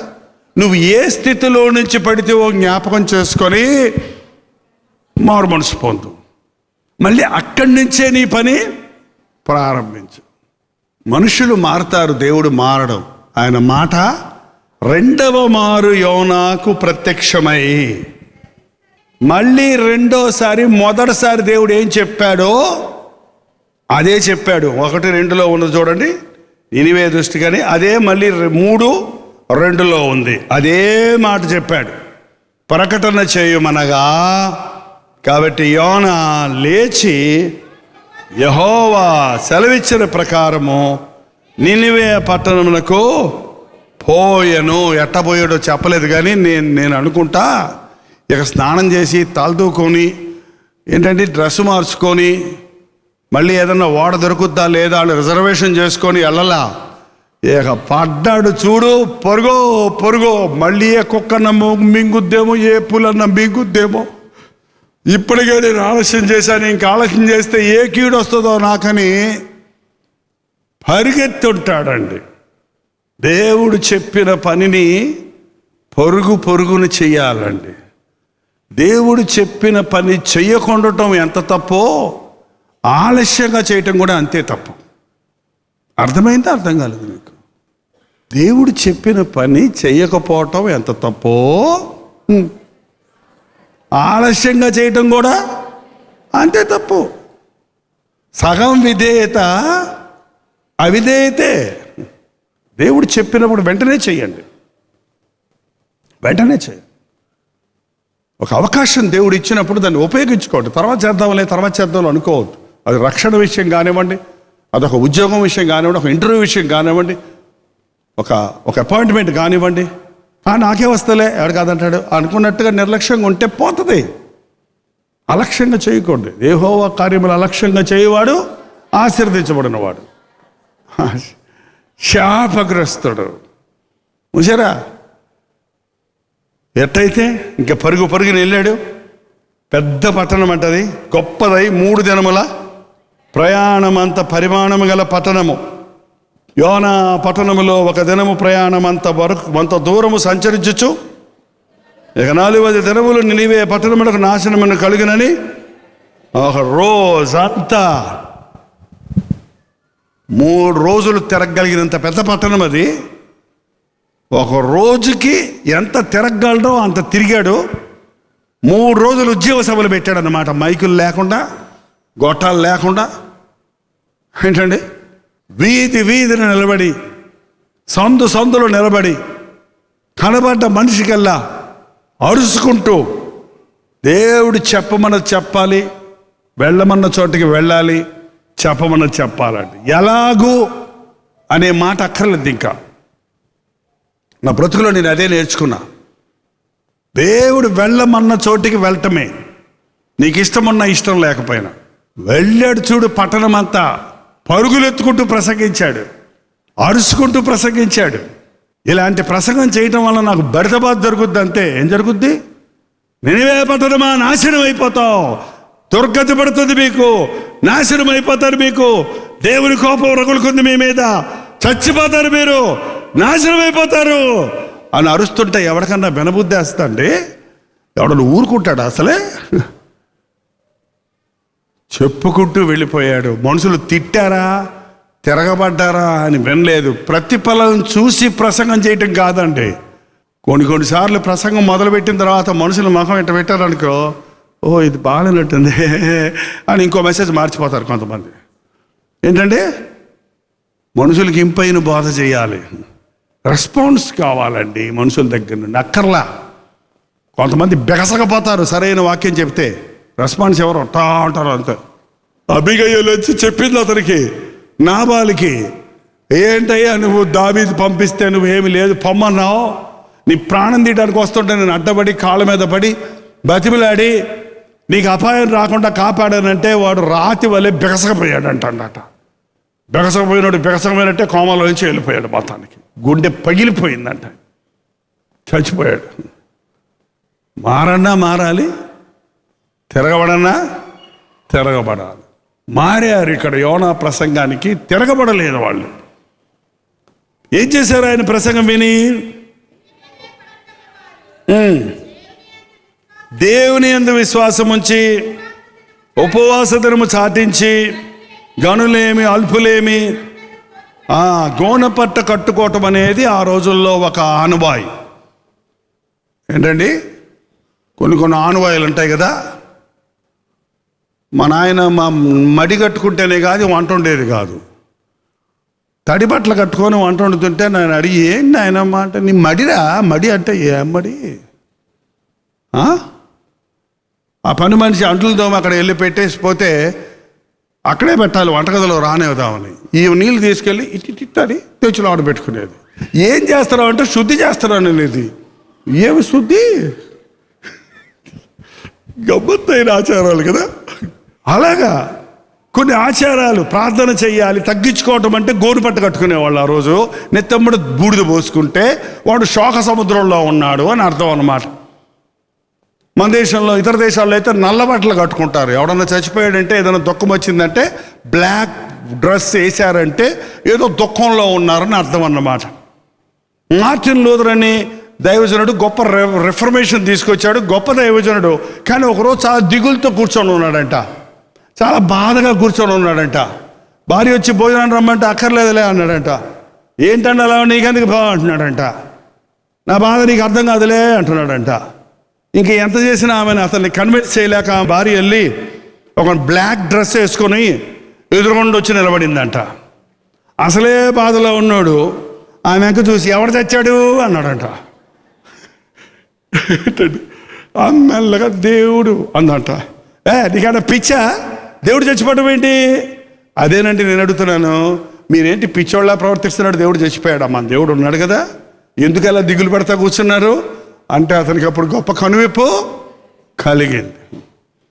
నువ్వు ఏ స్థితిలో నుంచి పడితేవో జ్ఞాపకం చేసుకొని మారు మనసు పొందు, మళ్ళీ అక్కడి నుంచే నీ పని ప్రారంభించు. మనుషులు మారుతారు, దేవుడు మారడం. ఆయన మాట 2వ మారు యోనాకు ప్రత్యక్షమై మళ్ళీ రెండోసారి మొదటిసారి దేవుడు ఏం చెప్పాడో అదే చెప్పాడు. 1:2 ఉన్నది చూడండి, నినివే దృష్టి. కానీ అదే మళ్ళీ 3:2 ఉంది, అదే మాట చెప్పాడు, ప్రకటన చేయమనగా. కాబట్టి యోనా లేచి యెహోవా సెలవిచ్చిన ప్రకారము నినివే పట్టణమునకు పోయాను, ఎట్టపోయాడో చెప్పలేదు, కానీ నేను అనుకుంటా ఇక స్నానం చేసి తలదూకొని ఏంటంటే డ్రెస్ మార్చుకొని మళ్ళీ ఏదన్నా ఓడ దొరుకుద్దా లేదా అని రిజర్వేషన్ చేసుకొని వెళ్ళలా. ఇక పడ్డాడు చూడు, పొరుగో మళ్ళీ ఏ కుక్కన్న మింగుద్దేమో, ఏ పులన్న మింగుద్దేమో. ఇప్పటికే నేను ఆలస్యం చేశాను, ఇంకా ఆలస్యం చేస్తే ఏ కీడు వస్తుందో నాకని పరిగెత్తుంటాడండి. దేవుడు చెప్పిన పనిని పొరుగును చెయ్యాలండి. దేవుడు చెప్పిన పని చెయ్యకుండటం ఎంత తప్పో ఆలస్యంగా చేయటం కూడా అంతే తప్పు. అర్థమైందా? అర్థం కాలేదు మీకు? దేవుడు చెప్పిన పని చెయ్యకపోవటం ఎంత తప్పో ఆలస్యంగా చేయటం కూడా అంతే తప్పు. సగం విధేయత అవిధేయతే. దేవుడు చెప్పినప్పుడు వెంటనే చెయ్యండి, వెంటనే చేయండి. ఒక అవకాశం దేవుడు ఇచ్చినప్పుడు దాన్ని ఉపయోగించుకోండి. తర్వాత చేద్దాంలే అనుకోవద్దు. అది రక్షణ విషయం కానివ్వండి, అదొక ఉద్యోగం విషయం కానివ్వండి, ఒక ఇంటర్వ్యూ విషయం కానివ్వండి, ఒక అపాయింట్మెంట్ కానివ్వండి. నాకే వస్తలే ఎవడు కాదంటాడు అనుకున్నట్టుగా నిర్లక్ష్యంగా ఉంటే పోతుంది. అలక్ష్యంగా చేయకూడదు. యెహోవా కార్యములు అలక్ష్యంగా చేయవాడు ఆశీర్వదించబడినవాడు. శాపగ్రస్తుడు. చూసారా ఎట్టయితే ఇంకా పరుగుని వెళ్ళాడు. పెద్ద పట్టణం అంటది, గొప్పదై 3 దినముల ప్రయాణమంత పరిమాణము గల పట్టణము. యోనా పట్టణములో 1 దినము ప్రయాణమంత అంత దూరము సంచరించుచు ఇక 40 దినములు నినివే పట్టణములకు నాశనమును కలుగునని ఒక రోజంతా 3 రోజులు తిరగలిగినంత పెద్ద పట్టణం అది. ఒక రోజుకి ఎంత తిరగలడో అంత తిరిగాడు. 3 రోజులు ఉద్యోగ సభలు పెట్టాడు అన్నమాట. మైకులు లేకుండా, గొట్టాలు లేకుండా. ఏంటండి, వీధిని నిలబడి, సందులో నిలబడి, కనబడ్డ మనిషికల్లా అరుచుకుంటూ దేవుడు చెప్పమన్నది చెప్పాలి, వెళ్ళమన్న చోటికి వెళ్ళాలి, చెప్పమన్నది చెప్పాలండి. ఎలాగూ అనే మాట అక్కర్లేదు. ఇంకా నా బ్రతుకులో నేను అదే నేర్చుకున్నా. దేవుడు వెళ్ళమన్న చోటికి వెళ్ళటమే. నీకు ఇష్టమన్నా ఇష్టం లేకపోయినా వెళ్ళాడు. చూడు, పట్టణం అంతా పరుగులెత్తుకుంటూ ప్రసంగించాడు, అరుచుకుంటూ ప్రసంగించాడు. ఇలాంటి ప్రసంగం చేయటం వల్ల నాకు బరితబాద్ జరుగుద్ది. అంతే. ఏం జరుగుద్ది? నినివే పట్టణమా నాశనం అయిపోతావు, దుర్గతి పడుతుంది మీకు, నాశనం అయిపోతారు, మీకు దేవుని కోపం రగులుకుంది మీ మీద, చచ్చిపోతారు, మీరు నాశనం అయిపోతారు అని అరుస్తుంటే ఎవరికన్నా వినబుద్ధేస్తండి? ఎవడను ఊరుకుంటాడు? అసలే చెప్పుకుంటూ వెళ్ళిపోయాడు. మనుషులు తిట్టారా, తిరగబడ్డారా అని వినలేదు. ప్రతిఫలం చూసి ప్రసంగం చేయటం కాదండి. కొన్నిసార్లు ప్రసంగం మొదలుపెట్టిన తర్వాత మనుషులు ముఖం ఇట్ట పెట్టారనుకో, ఓ ఇది బాగాలేనట్టుంది అని ఇంకో మెసేజ్ మార్చిపోతారు కొంతమంది. ఏంటంటే మనుషులకి ఇంపైన బోధ చేయాలి, రెస్పాన్స్ కావాలండి మనుషుల దగ్గర నుండి. అక్కర్లా. కొంతమంది బెగసకపోతారు సరైన వాక్యం చెప్తే, రెస్పాన్స్ ఎవరు అంటారు అంతే. అబిగయలు వచ్చి చెప్పింది అతనికి, నాబాలికి, ఏంటయ్యా నువ్వు దావీదు పంపిస్తే నువ్వేమి లేదు పొమ్మన్నావు, నీ ప్రాణం తీయడానికి వస్తుంటే నేను అడ్డపడి కాళ్ళ మీద పడి బతిమిలాడి నీకు అపాయం రాకుండా కాపాడానంటే వాడు రాతి వల్లే బెగసకపోయాడంట. బెగసకపోయినట్టే కోమాలో నుంచి వెళ్ళిపోయాడు. మొత్తానికి గుండె పగిలిపోయిందంట, చచ్చిపోయాడు. మారాలి, తిరగబడాలి. మారారు. ఇక్కడ యోనా ప్రసంగానికి తిరగబడలేదు వాళ్ళు. ఏం చేశారు? ఆయన ప్రసంగం విని దేవుని యందు విశ్వాసం ఉంచి ఉపవాస దినము చాటించి గనులేమి అల్పులేమి గోనపట్ట కట్టుకోవటం అనేది ఆ రోజుల్లో ఒక ఆనవాయి. ఏంటండి, కొన్ని ఆనవాయిలు ఉంటాయి కదా. మా నాయన మడి కట్టుకుంటేనే కాదు వంట ఉండేది కాదు. తడి బట్టలు కట్టుకొని వంట వండుతుంటే నేను అడిగి, ఏంటి నాయనమ్మ అంటే, నీ మడిరా? మడి అంటే ఏం మడి? ఆ పని మనిషి అంట్లు దోమ అక్కడ వెళ్ళి పెట్టేసిపోతే అక్కడే పెట్టాలి, వంటగదిలో రానివ్వదామని. ఈ నీళ్ళు తీసుకెళ్ళి ఇట్టి తెచ్చులో ఆడ పెట్టుకునేది. ఏం చేస్తున్నావు అంటే శుద్ధి చేస్తున్నాను అనేది. ఏమి శుద్ధి? గమ్మత్తైన ఆచారాలు కదా. అలాగా కొన్ని ఆచారాలు, ప్రార్థన చేయాలి, తగ్గించుకోవటం అంటే గోరుపట్ట కట్టుకునేవాళ్ళు. ఆ రోజు నెత్తమ్మడు బూడిద పోసుకుంటే వాడు శోక సముద్రంలో ఉన్నాడు అని అర్థం అన్నమాట. మన దేశంలో, ఇతర దేశాల్లో అయితే నల్ల బట్టలు కట్టుకుంటారు. ఎవడన్నా చచ్చిపోయాడంటే, ఏదైనా దుఃఖం వచ్చిందంటే బ్లాక్ డ్రెస్ వేశారంటే ఏదో దుఃఖంలో ఉన్నారని అర్థం అన్నమాట. మార్టిన్ లూథర్ అని దైవజనుడు గొప్ప రిఫర్మేషన్ తీసుకొచ్చాడు, గొప్ప దైవజనుడు. కానీ ఒకరోజు చాలా దిగులతో కూర్చొని ఉన్నాడంట, చాలా బాధగా కూర్చొని ఉన్నాడంట. భార్య వచ్చి భోజనం రమ్మంటే అక్కర్లేదులే అన్నాడంట. ఏంటంటే అలా నీకెందుకు బాగా అంటున్నాడంట. నా బాధ నీకు అర్థం కాదులే అంటున్నాడంట. ఇంక ఎంత చేసినా ఆమెను అతన్ని కన్విన్స్ చేయలేక ఆ భార్య వెళ్ళి ఒక బ్లాక్ డ్రెస్ వేసుకొని ఎదురుగుండా వచ్చి నిలబడిందంట. అసలే బాధలో ఉన్నాడు. ఆమె వెంక చూసి ఎవడు చచ్చాడు అన్నాడంట. మెల్లగా దేవుడు అందంట. నీకన్నా పిచ్చా, దేవుడు చచ్చిపోవడం ఏంటి? అదేనంటే నేను అడుగుతున్నాను, మీరేంటి పిచ్చోళ్ళ ప్రవర్తిస్తున్నాడు? దేవుడు చచ్చిపోయాడు. మన దేవుడు ఉన్నాడు కదా, ఎందుకు అలా దిగులు పెడతా కూర్చున్నారు అంటే అతనికి అప్పుడు గొప్ప కనువిప్పు కలిగింది.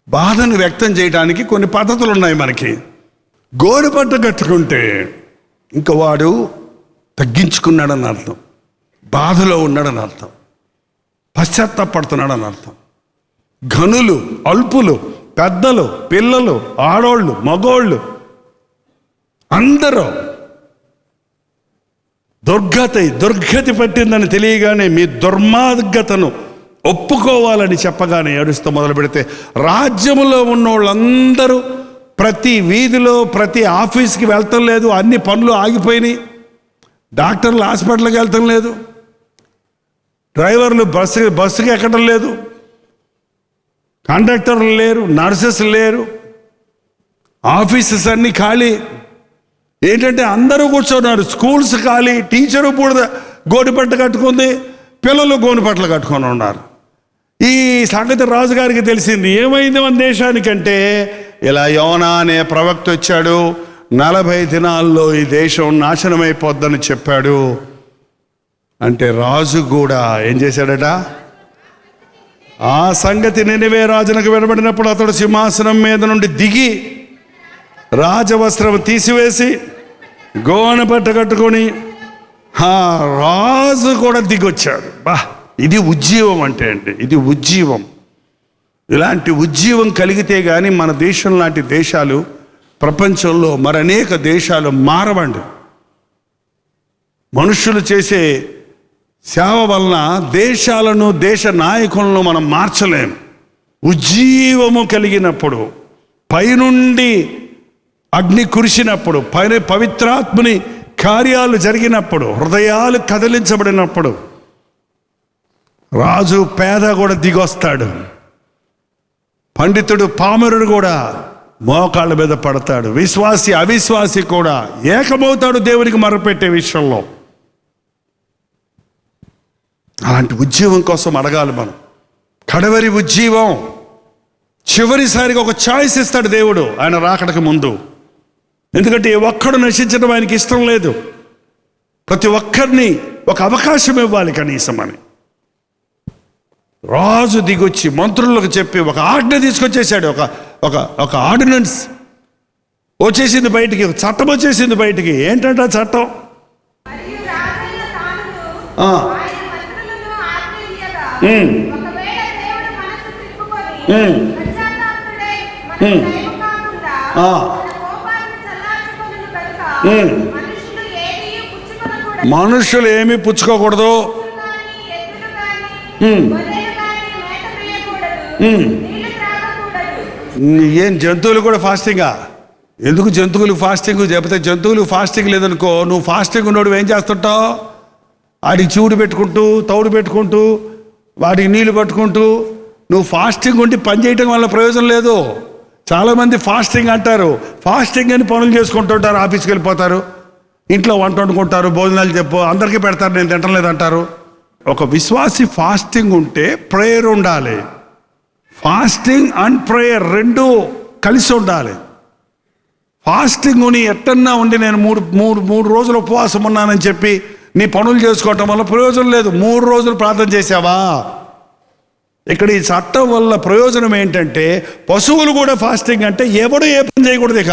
బాధను వ్యక్తం చేయడానికి కొన్ని పద్ధతులు ఉన్నాయి మనకి. గోరుపట్ట కట్టుకుంటే ఇంక వాడు తగ్గించుకున్నాడని అర్థం, బాధలో ఉన్నాడని అర్థం, పశ్చాత్తాపడుతున్నాడని అర్థం. ఘనులు, అల్పులు, పెద్దలు, పిల్లలు, ఆడోళ్ళు, మగోళ్ళు అందరూ దుర్గతి పట్టిందని తెలియగానే మీ దుర్మార్గతను ఒప్పుకోవాలని చెప్పగానే ఏడుస్తూ మొదలు పెడితే రాజ్యంలో ఉన్న వాళ్ళందరూ ప్రతి వీధిలో, ప్రతి ఆఫీస్కి వెళ్తాం లేదు, అన్ని పనులు ఆగిపోయినాయి. డాక్టర్లు హాస్పిటల్కి వెళ్తాం లేదు, డ్రైవర్లు బస్సుకి ఎక్కడం లేదు, కండక్టర్లు లేరు, నర్సెస్ లేరు, ఆఫీసెస్ అన్నీ ఖాళీ. ఏంటంటే అందరూ కూర్చున్నారు. స్కూల్స్ ఖాళీ, టీచరు గోనుపట్ట కట్టుకుంది, పిల్లలు గోనుపట్టలు కట్టుకొని ఉన్నారు. ఈ సంగతి రాజుగారికి తెలిసింది. ఏమైంది మన దేశానికంటే, ఇలా యోనా అనే ప్రవక్త వచ్చాడు, 40 దినాల్లో ఈ దేశం నాశనమైపోద్దని చెప్పాడు. అంటే రాజు కూడా ఏం చేశాడట? ఆ సంగతి నినివే రాజునకు వినబడినప్పుడు అతడు సింహాసనం మీద నుండి దిగి రాజవస్త్రం తీసివేసి గోనపట్ట కట్టుకొని రాజు కూడా దిగొచ్చాడు. ఇది ఉజ్జీవం అంటే అండి, ఇది ఉజ్జీవం. ఇలాంటి ఉజ్జీవం కలిగితే కానీ మన దేశం లాంటి దేశాలు ప్రపంచంలో మరనేక దేశాలు మారవండి. మనుషులు చేసే సేవ వలన దేశాలను, దేశ నాయకులను మనం మార్చలేం. ఉజ్జీవము కలిగినప్పుడు, పైనుండి అగ్ని కురిసినప్పుడు, పైన పవిత్రాత్మని కార్యాలు జరిగినప్పుడు, హృదయాలు కదిలించబడినప్పుడు రాజు పేద కూడా దిగొస్తాడు, పండితుడు పామరుడు కూడా మోకాళ్ళ మీద పడతాడు, విశ్వాసి అవిశ్వాసి కూడా ఏకమవుతాడు దేవునికి మొరపెట్టే విషయంలో. అలాంటి ఉజ్జీవం కోసం అడగాలి మనం. కడవరి ఉజ్జీవం, చివరిసారిగా ఒక ఛాయిస్ ఇస్తాడు దేవుడు ఆయన రాకడకు ముందు. ఎందుకంటే ఏ ఒక్కడు నశించడం ఆయనకి ఇష్టం లేదు. ప్రతి ఒక్కరిని ఒక అవకాశం ఇవ్వాలి కనీసం అని. రాజు దిగొచ్చి మంత్రులకు చెప్పి ఒక ఆజ్ఞ తీసుకొచ్చేసాడు. ఒక ఆర్డినెన్స్ వచ్చేసింది బయటికి, చట్టం వచ్చేసింది బయటికి. ఏంటంటే ఆ చట్టం మనుషులు ఏమీ పుచ్చుకోకూడదు. ఏం జంతువులు కూడా ఫాస్టింగా? ఎందుకు జంతువులు ఫాస్టింగ్ చెబితే? జంతువులు ఫాస్టింగ్ లేదనుకో, నువ్వు ఫాస్టింగ్ ఉన్నోడు ఏం చేస్తుంటావు? వాడికి చూడు పెట్టుకుంటూ, తౌడు పెట్టుకుంటూ, వాడికి నీళ్లు పట్టుకుంటూ, నువ్వు ఫాస్టింగ్ ఉండి పని చేయటం వల్ల ప్రయోజనం లేదు. చాలామంది ఫాస్టింగ్ అంటారు, ఫాస్టింగ్ అని పనులు చేసుకుంటుంటారు, ఆఫీస్కి వెళ్ళిపోతారు, ఇంట్లో వంట వండుకుంటారు, భోజనాలు చెప్పు అందరికీ పెడతారు, నేను తింటలేదంటారు. ఒక విశ్వాసి ఫాస్టింగ్ ఉంటే ప్రేయర్ ఉండాలి. ఫాస్టింగ్ అండ్ ప్రేయర్ రెండు కలిసి ఉండాలి. ఫాస్టింగ్ ఉని ఎట్టన్నా ఉండి నేను మూడు రోజులు ఉపవాసం ఉన్నానని చెప్పి నీ పనులు చేసుకోవటం వల్ల ప్రయోజనం లేదు. 3 రోజులు ప్రార్థన చేసావా? ఇక్కడ ఈ చట్టం వల్ల ప్రయోజనం ఏంటంటే పశువులు కూడా ఫాస్టింగ్ అంటే ఎవడు ఏ పని చేయకూడదు. ఇక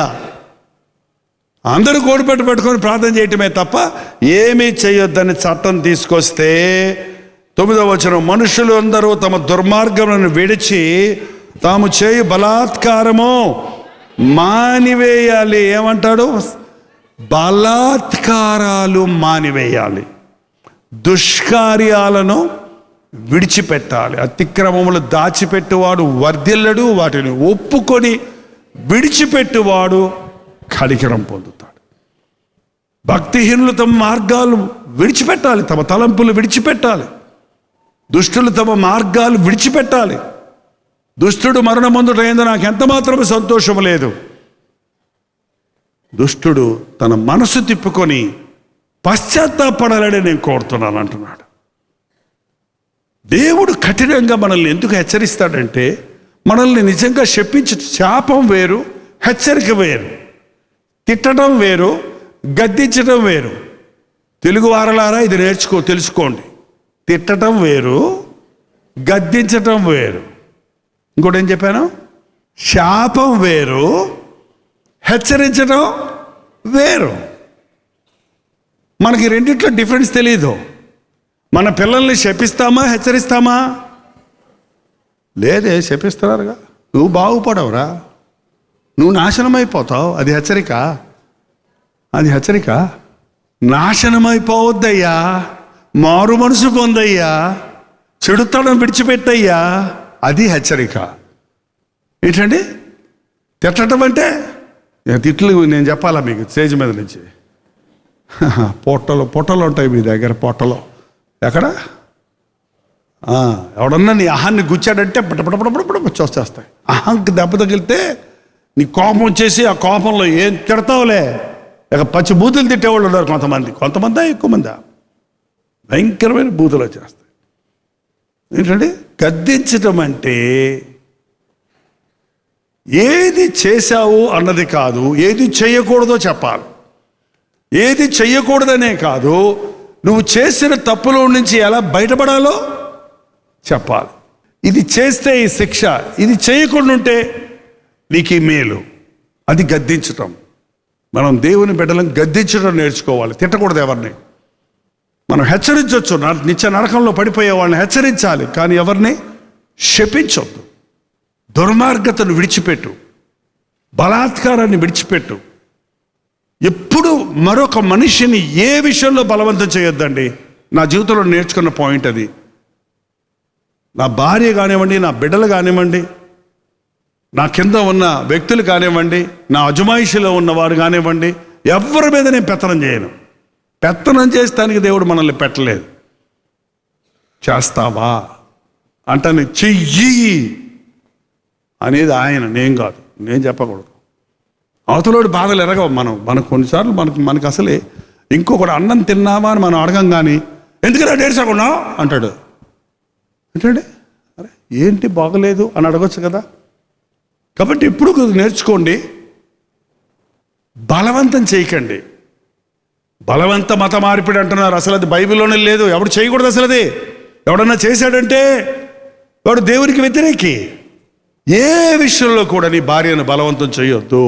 అందరూ కోడిపెట్టు పెట్టుకొని ప్రార్థన చేయటమే తప్ప ఏమీ చేయొద్దని చట్టం తీసుకొస్తే 9వ వచనం, మనుషులు అందరూ తమ దుర్మార్గములను విడిచి తాము చేయు బలాత్కారము మానివేయాలి. ఏమంటాడు? బలాత్కారాలు మానివేయాలి, దుష్కార్యాలను విడిచిపెట్టాలి. అతిక్రమములు దాచిపెట్టువాడు వర్ధిల్లడు, వాటిని ఒప్పుకొని విడిచిపెట్టువాడు కనికరం పొందుతాడు. భక్తిహీనులు తమ మార్గాలు విడిచిపెట్టాలి, తమ తలంపులు విడిచిపెట్టాలి. దుష్టులు తమ మార్గాలు విడిచిపెట్టాలి. దుష్టుడు మరణమందుట ఏందో నాకు ఎంత మాత్రమే సంతోషం లేదు. దుష్టుడు తన మనసు తిప్పుకొని పశ్చాత్తాపడాలని నేను కోరుతున్నాను అంటున్నాడు. దేవుడు కఠినంగా మనల్ని ఎందుకు హెచ్చరిస్తాడంటే మనల్ని నిజంగా శపించి, శాపం వేరు, హెచ్చరిక వేరు, తిట్టడం వేరు, గద్దించడం వేరు. తెలుగు వారలారా ఇది తెలుసుకోండి. తిట్టడం వేరు, గద్దించటం వేరు. ఇంకోటి ఏం చెప్పాను? శాపం వేరు, హెచ్చరించడం వేరు. మనకి రెండిట్లో డిఫరెన్స్ తెలీదు. మన పిల్లల్ని శపిస్తామా, హెచ్చరిస్తామా? లేదే, శపిస్తున్నారుగా. నువ్వు బాగుపడవురా, నువ్వు నాశనమైపోతావు. అది హెచ్చరిక. అది హెచ్చరిక. నాశనమైపోవద్దయ్యా, మారు మనసు పొందయ్యా, చెడుతనం విడిచిపెట్టయ్యా, అది హెచ్చరిక. ఏంటండి తిట్టడం అంటే? తిట్లు నేను చెప్పాలా మీకు స్టేజ్ మీద నుంచి? పొట్టలు ఉంటాయి మీ దగ్గర, పొట్టలు. ఎక్కడ ఎవడన్నా నీ అహాన్ని గుచ్చాడంటే పటపటపటపట వచ్చేస్తాయి. అహంకి దెబ్బ తగిలితే నీ కోపం వచ్చేసి ఆ కోపంలో ఏం తిడతావులే. ఇక పచ్చి బూతులు తిట్టేవాళ్ళు ఉన్నారు కొంతమంది ఎక్కువ మంది భయంకరమైన బూతులు వచ్చేస్తాయి. ఏంటంటే గద్దించటం అంటే ఏది చేశావు అన్నది కాదు, ఏది చేయకూడదో చెప్పాలి. ఏది చెయ్యకూడదనే కాదు, నువ్వు చేసిన తప్పులో నుంచి ఎలా బయటపడాలో చెప్పాలి. ఇది చేస్తే ఈ శిక్ష, ఇది చేయకుండా ఉంటే నీకు ఈ మేలు. అది గద్దించటం. మనం దేవుని బిడ్డలను గద్దించడం నేర్చుకోవాలి. తిట్టకూడదు ఎవరిని. మనం హెచ్చరించవచ్చు, నిత్య నరకంలో పడిపోయే వాళ్ళని హెచ్చరించాలి, కానీ ఎవరిని శపించొద్దు. దుర్మార్గతను విడిచిపెట్టు, బలాత్కారాన్ని విడిచిపెట్టు. ఎప్పుడు మరొక మనిషిని ఏ విషయంలో బలవంతం చేయొద్దండి. నా జీవితంలో నేర్చుకున్న పాయింట్ అది. నా భార్య కానివ్వండి, నా బిడ్డలు కానివ్వండి, నా కింద ఉన్న వ్యక్తులు కానివ్వండి, నా అజమాయిషిలో ఉన్నవారు కానివ్వండి, ఎవరి మీద నేను పెత్తనం చేయను. పెత్తనం చేస్తానికి దేవుడు మనల్ని పెట్టలేదు. చేస్తావా అంటాను, చెయ్యి అనేది ఆయన, నేను కాదు. నేను చెప్పకూడదు. అవతలోడు బాధలు ఎరగవు. మనకు కొన్నిసార్లు మనకు అసలే ఇంకొకటి అన్నం తిన్నావా అని మనం అడగం, కానీ ఎందుకలా డేర్చకుండా అంటాడు. అంటే అరే ఏంటి బాగలేదు అని అడగచ్చు కదా. కాబట్టి ఇప్పుడు నేర్చుకోండి, బలవంతం చేయకండి. బలవంత మత మార్పిడి అంటున్నారు, అసలు అది బైబిల్లోనే లేదు. ఎవడు చేయకూడదు అసలు. అది ఎవడన్నా చేశాడంటే వాడు దేవునికి వ్యతిరేకి. ఏ విషయంలో కూడా నీ భార్యను బలవంతం చేయొద్దు,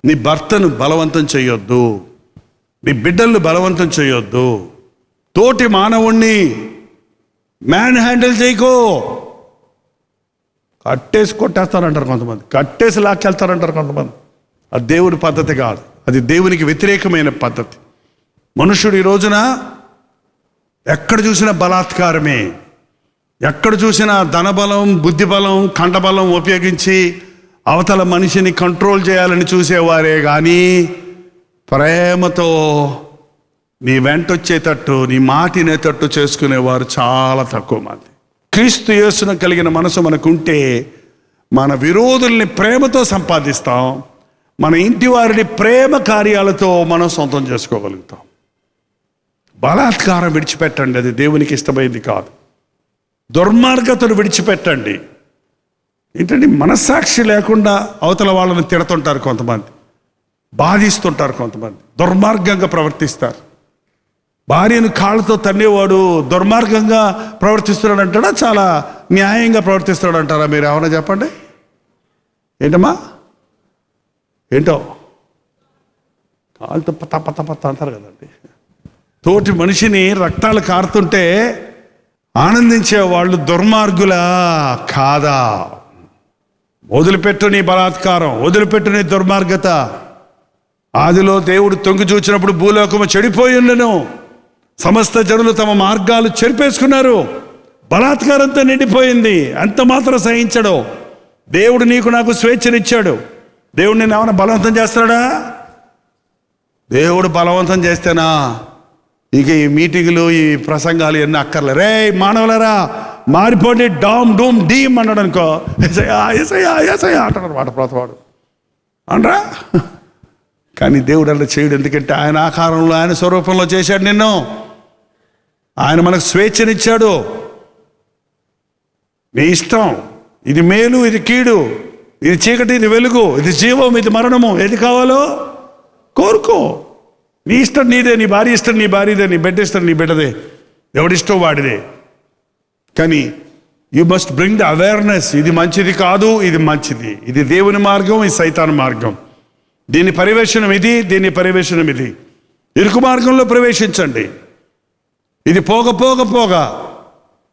నీ భర్తను బలవంతం చేయొద్దు, నీ బిడ్డలను బలవంతం చేయొద్దు. తోటి మానవుణ్ణి మ్యాన్ హ్యాండిల్ చేయకో. కట్టేసి కొట్టేస్తారంటారు కొంతమంది, కట్టేసి లాక్కెళ్తారంటారు కొంతమంది. అది దేవుని పద్ధతి కాదు, అది దేవునికి వ్యతిరేకమైన పద్ధతి. మనుషుడు ఈ రోజున ఎక్కడ చూసినా బలాత్కారమే, ఎక్కడ చూసినా ధనబలం, బుద్ధిబలం, కండబలం ఉపయోగించి అవతల మనిషిని కంట్రోల్ చేయాలని చూసేవారే కానీ ప్రేమతో నీ వెంటొచ్చేటట్టు, నీ మాటినేటట్టు చేసుకునేవారు చాలా తక్కువ మంది. క్రీస్తు యేసును కలిగిన మనసు మనకుంటే మన విరోధుల్ని ప్రేమతో సంపాదిస్తాం, మన ఇంటి వారిని ప్రేమ కార్యాలతో మనం సొంతం చేసుకోగలుగుతాం. బలాత్కారం విడిచిపెట్టండి, అది దేవునికి ఇష్టమైంది కాదు. దుర్మార్గతను విడిచిపెట్టండి. ఏంటంటే మనస్సాక్షి లేకుండా అవతల వాళ్ళని తిడుతుంటారు కొంతమంది, బాధిస్తుంటారు కొంతమంది, దుర్మార్గంగా ప్రవర్తిస్తారు. భార్యను కాళ్ళతో తన్నేవాడు దుర్మార్గంగా ప్రవర్తిస్తున్నాడు అంటాడా, చాలా న్యాయంగా ప్రవర్తిస్తున్నాడు అంటారా? మీరు ఏమన్నా చెప్పండి. ఏంటమ్మా ఏంటో కాళ్ళతో పత్త అంటారు కదండి. తోటి మనిషిని రక్తాలు కారుతుంటే ఆనందించే వాళ్ళు దుర్మార్గులా కాదా? వదిలిపెట్టు నీ బలాత్కారం, వదిలిపెట్టు నీ దుర్మార్గత. ఆదిలో దేవుడు తొంగి చూచినప్పుడు భూలోకము చెడిపోయి ఉండెను, సమస్త జనులు తమ మార్గాలు చెరిపేసుకున్నారు, బలాత్కారంతో నిండిపోయింది. అంత మాత్రం సహించడు. దేవుడు నీకు నాకు స్వేచ్ఛనిచ్చాడు. దేవుడు నేను ఏమైనా బలవంతం చేస్తాడా? దేవుడు బలవంతం చేస్తేనా ఇక ఈ మీటింగులు ఈ ప్రసంగాలు ఎన్ని అక్కర్లే. రే మానవులరా మారిపోండి, డామ్ డూమ్ డీమ్ అన్నాడు అనుకో, ఎసయా ఎసయా ఎసయా అంటాడు మాట ప్రతవాడు అనరా. కానీ దేవుడు అలా చేయడు. ఎందుకంటే ఆయన ఆకారంలో ఆయన స్వరూపంలో చేశాడు నిన్ను. ఆయన మనకు స్వేచ్ఛనిచ్చాడు. నీ ఇష్టం, ఇది మేలు ఇది కీడు, ఇది చీకటి ఇది వెలుగు, ఇది జీవం ఇది మరణము, ఏది కావాలో కోరుకో. నీ ఇష్టం నీదే, నీ భార్య ఇష్టం నీ భార్యదే, నీ బిడ్డ ఇష్టం నీ బిడ్డదే, ఎవడిష్టం వాడిదే. కానీ you must bring the awareness. ఇది మంచిది కాదు, ఇది మంచిది, ఇది దేవుని మార్గం, ఇది సైతాను మార్గం, దీని పర్యవేక్షణం ఇది, దీని పర్యవేక్షణం ఇది. ఇరుకు మార్గంలో ప్రవేశించండి. ఇది పోగ పోగ పోగ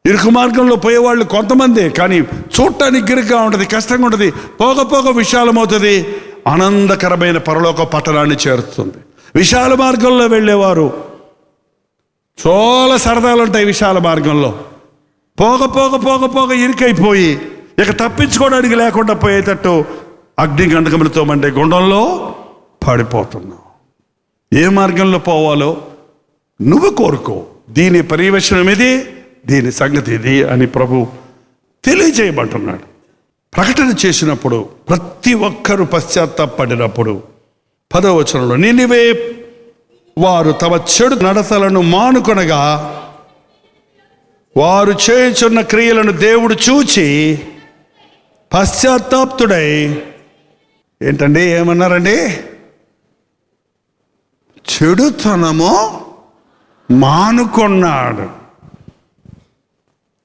ఇరుకు మార్గంలో పోయేవాళ్ళు కొంతమంది, కానీ చూడటానికి గిరిగా ఉంటుంది, కష్టంగా ఉంటుంది. పోగ పోగ విశాలమవుతుంది, ఆనందకరమైన పరలోక పట్టణాన్ని చేరుతుంది. విశాల మార్గంలో వెళ్ళేవారు చాలా సరదాలు ఉంటాయి. విశాల మార్గంలో పోగ పోగ పోగ పోగ ఇరుకైపోయి ఇక తప్పించుకోవడానికి లేకుండా పోయేటట్టు అగ్ని గంధకములతో మండే గుండంలో పడిపోతున్నావు. ఏ మార్గంలో పోవాలో నువ్వు కోరుకో. దీని పర్యవేక్షణం ఇది, దీని సంగతి ఇది అని ప్రభు తెలియజేయమంటున్నాడు. ప్రకటన చేసినప్పుడు ప్రతి ఒక్కరూ పశ్చాత్తాపడినప్పుడు 10వ వచనంలో నినివే వారు తమ చెడు నడతలను మానుకొనగా వారు చేయుచున్న క్రియలను దేవుడు చూచి పశ్చాత్తాప్తుడై ఏంటండి ఏమన్నారండి? చెడుతనము మానుకున్నాడు.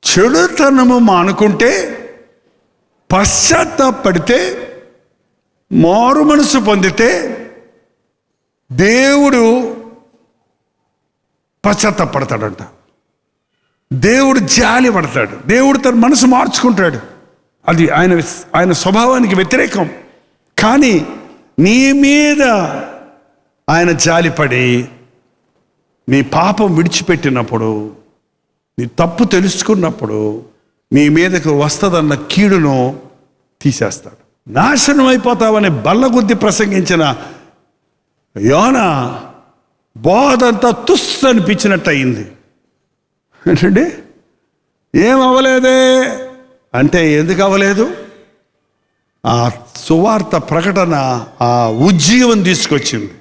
చెడుతనము మానుకుంటే, పశ్చాత్తాపడితే, మారు మనసు పొందితే దేవుడు పశ్చాత్తాపడతాడంట. దేవుడు జాలి పడతాడు. దేవుడు తన మనసు మార్చుకుంటాడు. అది ఆయన స్వభావానికి వ్యతిరేకం. కానీ నీ మీద ఆయన జాలిపడి నీ పాపం విడిచిపెట్టినప్పుడు, నీ తప్పు తెలుసుకున్నప్పుడు నీ మీదకు వస్తుందన్న కీడును తీసేస్తాడు. నాశనం అయిపోతావని బల్లగుద్ది ప్రసంగించిన యోనా బోధంతా తుస్సు అనిపించినట్టు అయింది. ఏంటండి ఏం అవ్వలేదే అంటే, ఎందుకు అవ్వలేదు? ఆ సువార్త ప్రకటన ఆ ఉజ్జీవం తీసుకొచ్చింది.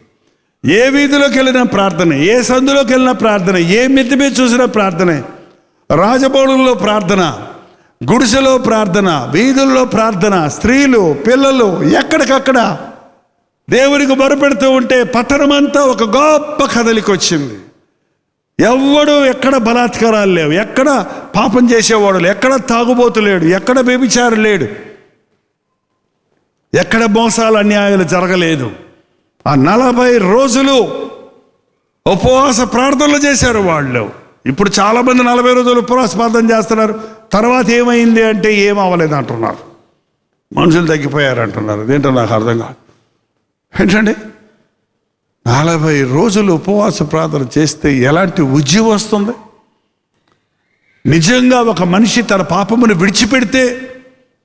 ఏ వీధిలోకి వెళ్ళినా ప్రార్థన, ఏ సందులోకి వెళ్ళినా ప్రార్థన, ఏ మిద్ది మీద చూసినా ప్రార్థనే, రాజభవనంలో ప్రార్థన, గుడిసెలో ప్రార్థన, వీధుల్లో ప్రార్థన, స్త్రీలు పిల్లలు ఎక్కడికక్కడ దేవునికి మొరపెడుతూ ఉంటే పట్టణమంతా ఒక గొప్ప కదలికి వచ్చింది. ఎవ్వడు ఎక్కడ బలాత్కారాలు లేవు, ఎక్కడ పాపం చేసేవాడు లేడు, ఎక్కడ తాగుబోతు లేడు, ఎక్కడ వ్యభిచారం లేడు, ఎక్కడ మోసాలు అన్యాయాలు జరగలేదు. ఆ 40 రోజులు ఉపవాస ప్రార్థనలు చేశారు వాళ్ళు. ఇప్పుడు చాలామంది 40 రోజులు ఉపవాస ప్రార్థన చేస్తున్నారు. తర్వాత ఏమైంది అంటే ఏం అవ్వలేదు అంటున్నారు. మనుషులు తగ్గిపోయారు అంటున్నారు. అదేంటో నాకు అర్థం కాదు. ఏంటండి 40 రోజులు ఉపవాస ప్రార్థన చేస్తే ఎలాంటి ఉజ్జీవం వస్తుంది? నిజంగా ఒక మనిషి తన పాపమును విడిచిపెడితే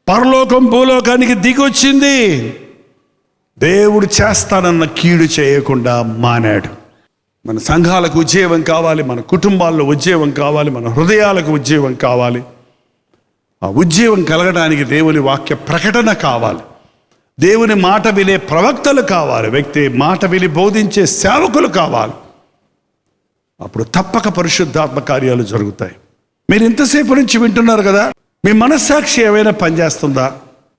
పరలోకం భూలోకానికి దిగొచ్చింది. దేవుడు చేస్తానన్న కీడు చేయకుండా మానాడు. మన సంఘాలకు ఉజ్జీవం కావాలి, మన కుటుంబాల్లో ఉజ్జీవం కావాలి, మన హృదయాలకు ఉజ్జీవం కావాలి. ఆ ఉజ్జీవం కలగడానికి దేవుని వాక్య ప్రకటన కావాలి, దేవుని మాట వినే ప్రవక్తలు కావాలి, వ్యక్తి మాట విని బోధించే సేవకులు కావాలి. అప్పుడు తప్పక పరిశుద్ధాత్మ కార్యాలు జరుగుతాయి. మీరు ఇంతసేపు నుంచి వింటున్నారు కదా, మీ మనస్సాక్షి ఏమైనా పనిచేస్తుందా?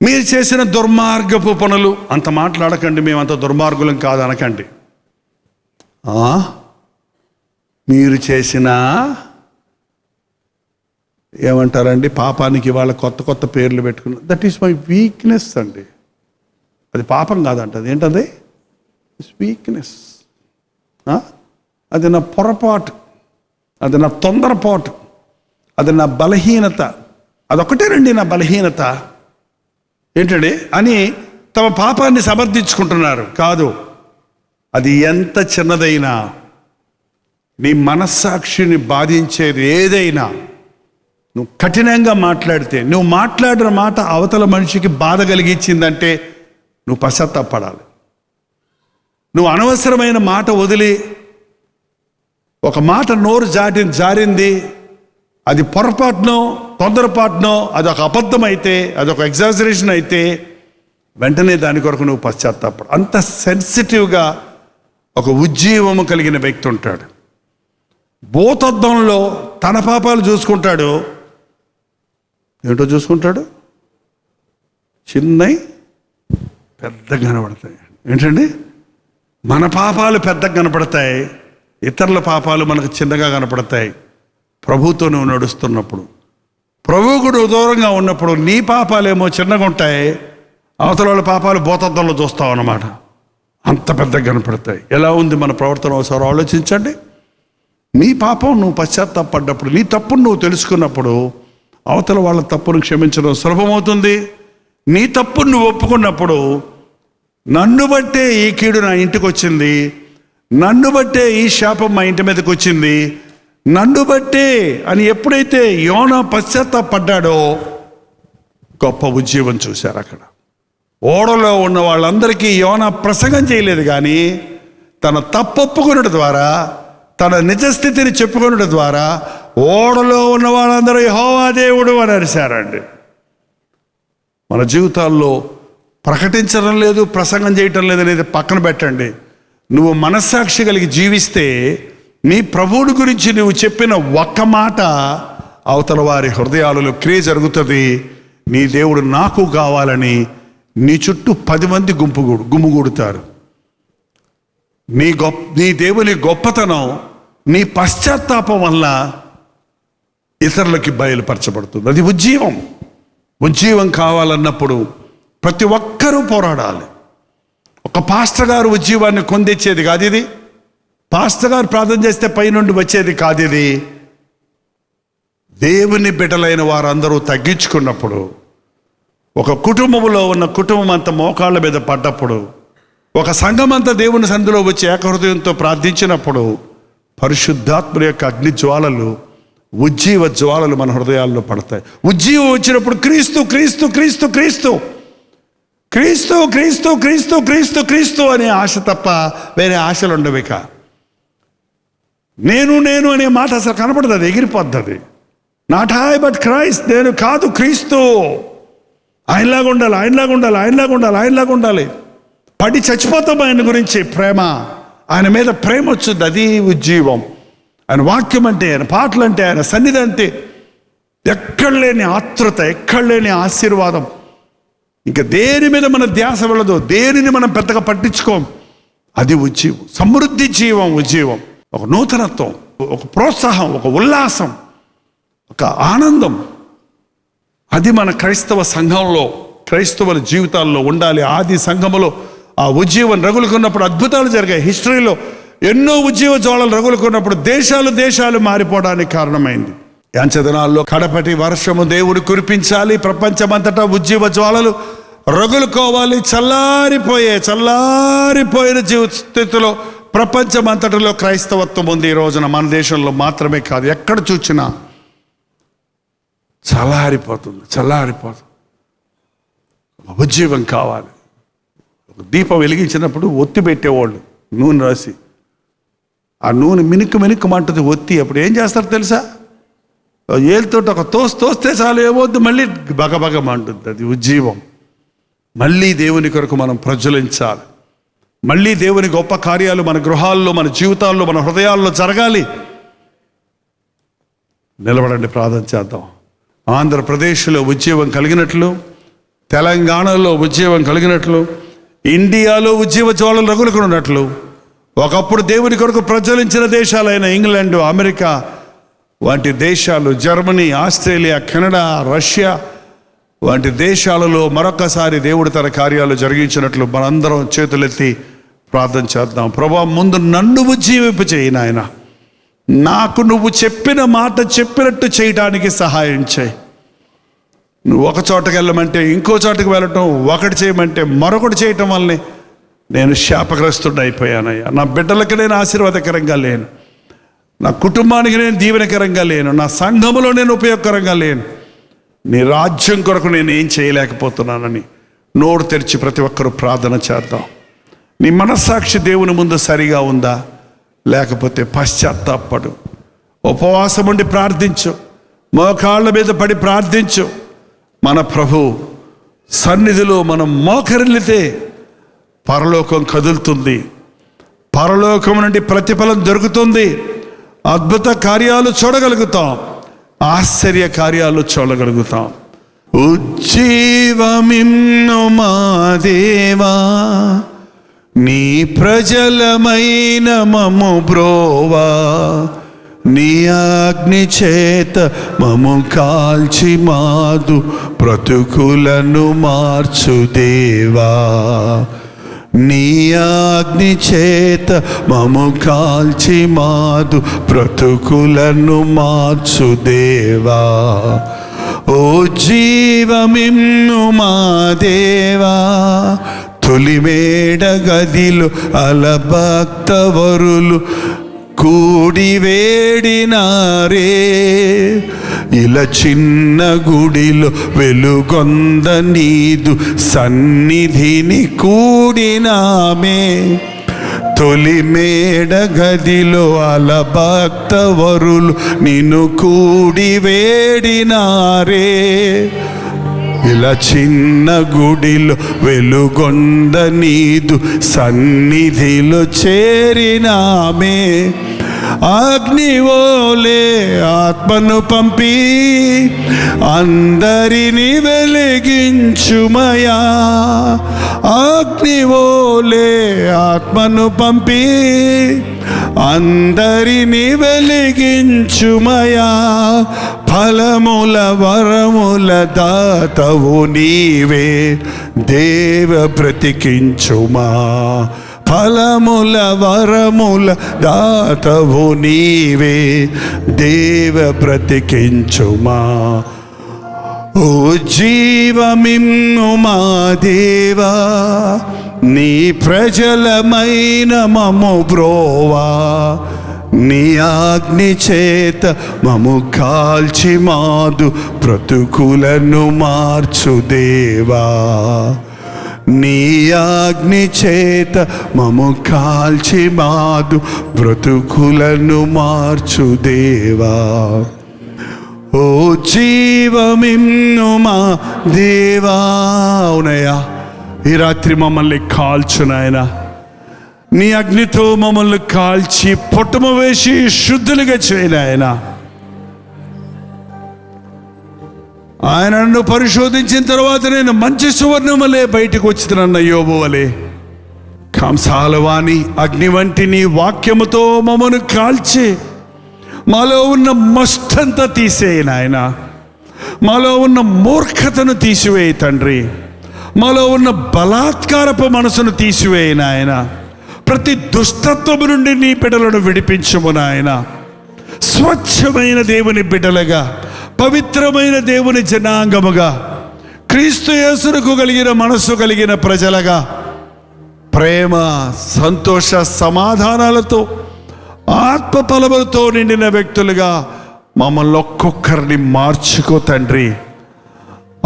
మీరు చేసిన దుర్మార్గపు పనులు అంత మాట్లాడకండి, మేమంత దుర్మార్గులం కాదు అనకండి. మీరు చేసిన ఏమంటారండి, పాపానికి వాళ్ళ కొత్త కొత్త పేర్లు పెట్టుకున్న, దట్ ఈస్ మై వీక్నెస్ అండి. అది పాపం కాదంట, అది ఏంటది? వీక్నెస్. అది నా పొరపాటు, అది నా తొందరపాటు, అది నా బలహీనత, అదొకటేనండి నా బలహీనత ఏంటండి అని తమ పాపాన్ని సమర్థించుకుంటున్నారు. కాదు, అది ఎంత చిన్నదైనా, నీ మనస్సాక్షిని బాధించేది ఏదైనా, నువ్వు కఠినంగా మాట్లాడితే, నువ్వు మాట్లాడిన మాట అవతల మనిషికి బాధ కలిగించిందంటే నువ్వు పశ్చాత్తాపడాలి. నువ్వు అనవసరమైన మాట వదిలి ఒక మాట నోరు జారింది, అది పొరపాటునో తొందరపాటునో, అదొక అబద్ధం అయితే, అదొక ఎగ్జాజరేషన్ అయితే వెంటనే దాని కొరకు నువ్వు పశ్చాత్తాపడు. అంత సెన్సిటివ్గా ఒక ఉజ్జీవము కలిగిన వ్యక్తి ఉంటాడు. భూతద్దంలో తన పాపాలు చూసుకుంటాడు. ఏంటో చూసుకుంటాడు? చిన్నవి పెద్దగా కనబడతాయి. ఏంటండి? మన పాపాలు పెద్దగా కనపడతాయి, ఇతరుల పాపాలు మనకు చిన్నగా కనపడతాయి. ప్రభువుతో నువ్వు నడుస్తున్నప్పుడు, ప్రభువుకు నువ్వు దూరంగా ఉన్నప్పుడు నీ పాపాలేమో చిన్నగా ఉంటాయి, అవతల వాళ్ళ పాపాలు భూతద్దంలో చూస్తావు అన్నమాట. అంత పెద్దగా కనపడతాయి. ఎలా ఉంది మన ప్రవర్తన? ఒకసారి ఆలోచించండి. నీ పాపం నువ్వు పశ్చాత్తాపడ్డప్పుడు, నీ తప్పును నువ్వు తెలుసుకున్నప్పుడు అవతల వాళ్ళ తప్పును క్షమించడం సులభమవుతుంది. నీ తప్పును నువ్వు ఒప్పుకున్నప్పుడు, నన్ను బట్టే ఈ కీడు నా ఇంటికి వచ్చింది, నన్ను బట్టే ఈ శాపం మా ఇంటి మీదకి వచ్చింది, నన్ను బట్టే అని ఎప్పుడైతే యోనా పశ్చాత్తాపడ్డాడో గొప్ప ఉజ్జీవం చూశారు అక్కడ. ఓడలో ఉన్న వాళ్ళందరికీ యోనా ప్రసంగం చేయలేదు, కానీ తన తప్పు ఒప్పుకొనడం ద్వారా, తన నిజస్థితిని చెప్పుకొనడం ద్వారా ఓడలో ఉన్న వాళ్ళందరూ యెహోవా దేవుడు అని అరిశారండి. మన జీవితాల్లో ప్రకటించడం లేదు, ప్రసంగం చేయటం లేదు అనేది పక్కన పెట్టండి. నువ్వు మనస్సాక్షి కలిగి జీవిస్తే నీ ప్రభువుని గురించి నువ్వు చెప్పిన ఒక్క మాట అవతల వారి హృదయాలలో క్రియ జరుగుతుంది. నీ దేవుడు నాకు కావాలని నీ చుట్టూ 10 మంది గుమ్ముగూడుతారు. నీ దేవుని గొప్పతనం నీ పశ్చాత్తాపం వల్ల ఇతరులకి బయలుపరచబడుతుంది. అది ఉజ్జీవం. ఉజ్జీవం కావాలన్నప్పుడు ప్రతి ఒక్కరూ పోరాడాలి. ఒక పాస్టర్ గారు ఉజ్జీవాన్ని కొందెచ్చేది కాదు ఇది. పాస్టర్ గారు ప్రార్థన చేస్తే పైనుండి వచ్చేది కాదు ఇది. దేవుని బిడ్డలైన వారందరూ తగ్గించుకున్నప్పుడు, ఒక కుటుంబంలో ఉన్న కుటుంబం అంతా మోకాళ్ళ మీద పడ్డప్పుడు, ఒక సంఘం అంతా దేవుని సన్నిధిలో వచ్చి ఏకహృదయంతో ప్రార్థించినప్పుడు పరిశుద్ధాత్మ యొక్క అగ్ని జ్వాలలు, ఉజ్జీవ జ్వాలలు మన హృదయాల్లో పడతాయి. ఉజ్జీవం వచ్చినప్పుడు క్రీస్తు క్రీస్తు క్రీస్తు క్రీస్తు క్రీస్తు క్రీస్తు క్రీస్తు క్రీస్తు క్రీస్తు అనే ఆశ తప్ప వేరే ఆశలు ఉండవిక. నేను నేను అనే మాట అసలు కనపడదు, అది ఎగిరిపోద్ది. నాట్ ఐ బట్ క్రైస్ట్, నేను కాదు క్రీస్తు. ఆయనలాగా ఉండాలి, ఆయనలాగా ఉండాలి, ఆయనలాగా ఉండాలి, ఆయనలాగా ఉండాలి. పడి చచ్చిపోతాం ఆయన గురించి. ప్రేమ, ఆయన మీద ప్రేమ వచ్చింది, అది ఉజ్జీవం. ఆయన వాక్యం అంటే, ఆయన పాటలు అంటే, ఆయన సన్నిధి అంటే ఎక్కడ లేని ఆతృత, ఎక్కడ లేని ఆశీర్వాదం. ఇంకా దేని మీద మన ధ్యాస వెళ్ళదు, దేనిని మనం పెద్దగా పట్టించుకోం. అది ఉజ్జీవం, సమృద్ధి జీవం. ఉజ్జీవం ఒక నూతనత్వం, ఒక ప్రోత్సాహం, ఒక ఉల్లాసం, ఒక ఆనందం. అది మన క్రైస్తవ సంఘంలో, క్రైస్తవుల జీవితాల్లో ఉండాలి. ఆది సంఘములో ఆ ఉజ్జీవం రగులుకున్నప్పుడు అద్భుతాలు జరిగాయి. హిస్టరీలో ఎన్నో ఉజ్జీవ జ్వాలలు రగులుకున్నప్పుడు దేశాలు మారిపోవడానికి కారణమైంది. యాంచదనాల్లో కడపటి వర్షము దేవుడు కురిపించాలి. ప్రపంచమంతటా ఉజ్జీవ జ్వాలలు రగులుకోవాలి. చల్లారిపోయిన జీవిత స్థితిలో ప్రపంచమంతటిలో క్రైస్తవత్వం ఉంది. ఈ రోజున మన దేశంలో మాత్రమే కాదు, ఎక్కడ చూసినా చల్లారిపోతుంది. ఉజ్జీవం కావాలి. ఒక దీపం వెలిగించినప్పుడు ఒత్తి పెట్టేవాళ్ళు నూనె రాసి, ఆ నూనె మినుక్కు మంటది ఒత్తి. అప్పుడు ఏం చేస్తారు తెలుసా? ఏళ్ళతో ఒక తోస్తే చాలు, ఏమొద్దు, మళ్ళీ బగబగ మంటుంది. అది ఉజ్జీవం. మళ్ళీ దేవుని కొరకు మనం ప్రజ్వలించాలి. మళ్ళీ దేవుని గొప్ప కార్యాలు మన గృహాల్లో, మన జీవితాల్లో, మన హృదయాల్లో జరగాలి. నిలబడండి, ప్రార్థన చేద్దాం. ఆంధ్రప్రదేశ్లో ఉజ్జీవం కలిగినట్లు, తెలంగాణలో ఉజ్జీవం కలిగినట్లు, ఇండియాలో ఉజ్జీవ జ్వాలలు రగులుకున్నట్లు ఒకప్పుడు దేవుని కొరకు ప్రజ్వలించిన దేశాలైన ఇంగ్లాండ్, అమెరికా వంటి దేశాలు, జర్మనీ, ఆస్ట్రేలియా, కెనడా, రష్యా వంటి దేశాలలో మరొకసారి దేవుడు తన కార్యాలు జరిగించినట్లు మనందరం చేతులెత్తి ప్రార్థన చేద్దాం. ప్రభువా, ముందు నన్ను ఉజ్జీవింపు చేయి నాయన. నాకు నువ్వు చెప్పిన మాట చెప్పినట్టు చేయడానికి సహాయం చేయి. నువ్వు ఒక చోటకి వెళ్ళమంటే ఇంకో చోటకి వెళ్ళటం, ఒకటి చేయమంటే మరొకటి చేయటం వల్లనే నేను శాపగ్రస్తుడు అయిపోయానయ్యా. నా బిడ్డలకి నేను ఆశీర్వాదకరంగా లేను, నా కుటుంబానికి నేను దీవెనకరంగా లేను, నా సంఘములో నేను ఉపయోగకరంగా లేను. నీ రాజ్యం కొరకు నేను ఏం చేయలేకపోతున్నానని నోరు తెరిచి ప్రతి ఒక్కరూ ప్రార్థన చేద్దాం. నీ మనస్సాక్షి దేవుని ముందు సరిగా ఉందా? లేకపోతే పశ్చాత్తాపడు, ఉపవాసం ఉండి ప్రార్థించు, మోకాళ్ళ మీద పడి ప్రార్థించు. మన ప్రభు సన్నిధిలో మనం మోకరిల్లితే పరలోకం కదులుతుంది, పరలోకం నుండి ప్రతిఫలం దొరుకుతుంది, అద్భుత కార్యాలు చూడగలుగుతాం, ఆశ్చర్య కార్యాలు చూడగలుగుతాం. ఉజ్జీవమిమ్ము మా దేవా, నీ ప్రజలమైన మము బ్రోవా, నీ అగ్ని చేత మము కాల్చి మాదు బ్రతుకులను మార్చు దేవా. నీ అగ్ని చేత మము కాల్చి మాదు బ్రతుకులను మార్చు దేవా. ఓ జీవమిమ్ము మా దేవా, తొలిమేడ గదిలో అలభక్తవరులు కూడి వేడినారే, ఇలా చిన్న గుడిలో వెలుగొంద నీదు సన్నిధిని కూడినామే. తొలిమేడ గదిలో అలభక్తవరులు నిన్ను కూడి వేడినారే, ఇలా చిన్న గుడిలో వెలుగొంద నీదు సన్నిధిలో చేరినామే. అగ్నివోలే ఆత్మను పంపి అందరిని వెలిగించుమయా. అగ్నివోలే ఆత్మను పంపి అందరిని వెలిగించుమయా. ఫలముల వరముల దాతవు నీవే, దేవ బ్రతికించుమా. ఫలముల వరముల దాతవు నీవే, దేవ బ్రతికించుమా. ఓ జీవమిమ్ము మా దేవా, నీ ప్రజలమైన మము బ్రోవా, నీ అగ్ని చేత మము కాల్చి మాదు బ్రతుకులను మార్చు దేవా. నీ అగ్ని చేత మము కాల్చి మాదు బ్రతుకులను మార్చు దేవా. ఓ జీవమిమ్ము మా దేవా. అవునయ్యా, ఈ రాత్రి మమ్మల్ని కాల్చు నాయన. నీ అగ్నితో మమ్మల్ని కాల్చి పొట్టము వేసి శుద్ధులుగా చేయను ఆయన. ఆయన నన్ను పరిశోధించిన తర్వాత నేను మంచి సువర్ణములే బయటకు వచ్చినన్న యోబు వలె. కంసాలవాణి అగ్ని వంటి నీ వాక్యముతో మమ్మను కాల్చి మాలో ఉన్న మస్తంతా తీసేయి నాయన. మాలో ఉన్న మూర్ఖతను తీసివేయి తండ్రి. మాలో ఉన్న బలాత్కారపు మనసును తీసివేయి నాయన. ప్రతి దుష్టత్వము నుండి నీ బిడ్డలను విడిపించుము నాయన. స్వచ్ఛమైన దేవుని బిడ్డలుగా, పవిత్రమైన దేవుని జనాంగముగా, క్రీస్తు యేసునకు కలిగిన మనస్సు కలిగిన ప్రజలుగా, ప్రేమ, సంతోష, సమాధానాలతో, ఆత్మ ఫలములతో నిండిన వ్యక్తులుగా మమ్మల్ని ఒక్కొక్కరిని మార్చుకో తండ్రి.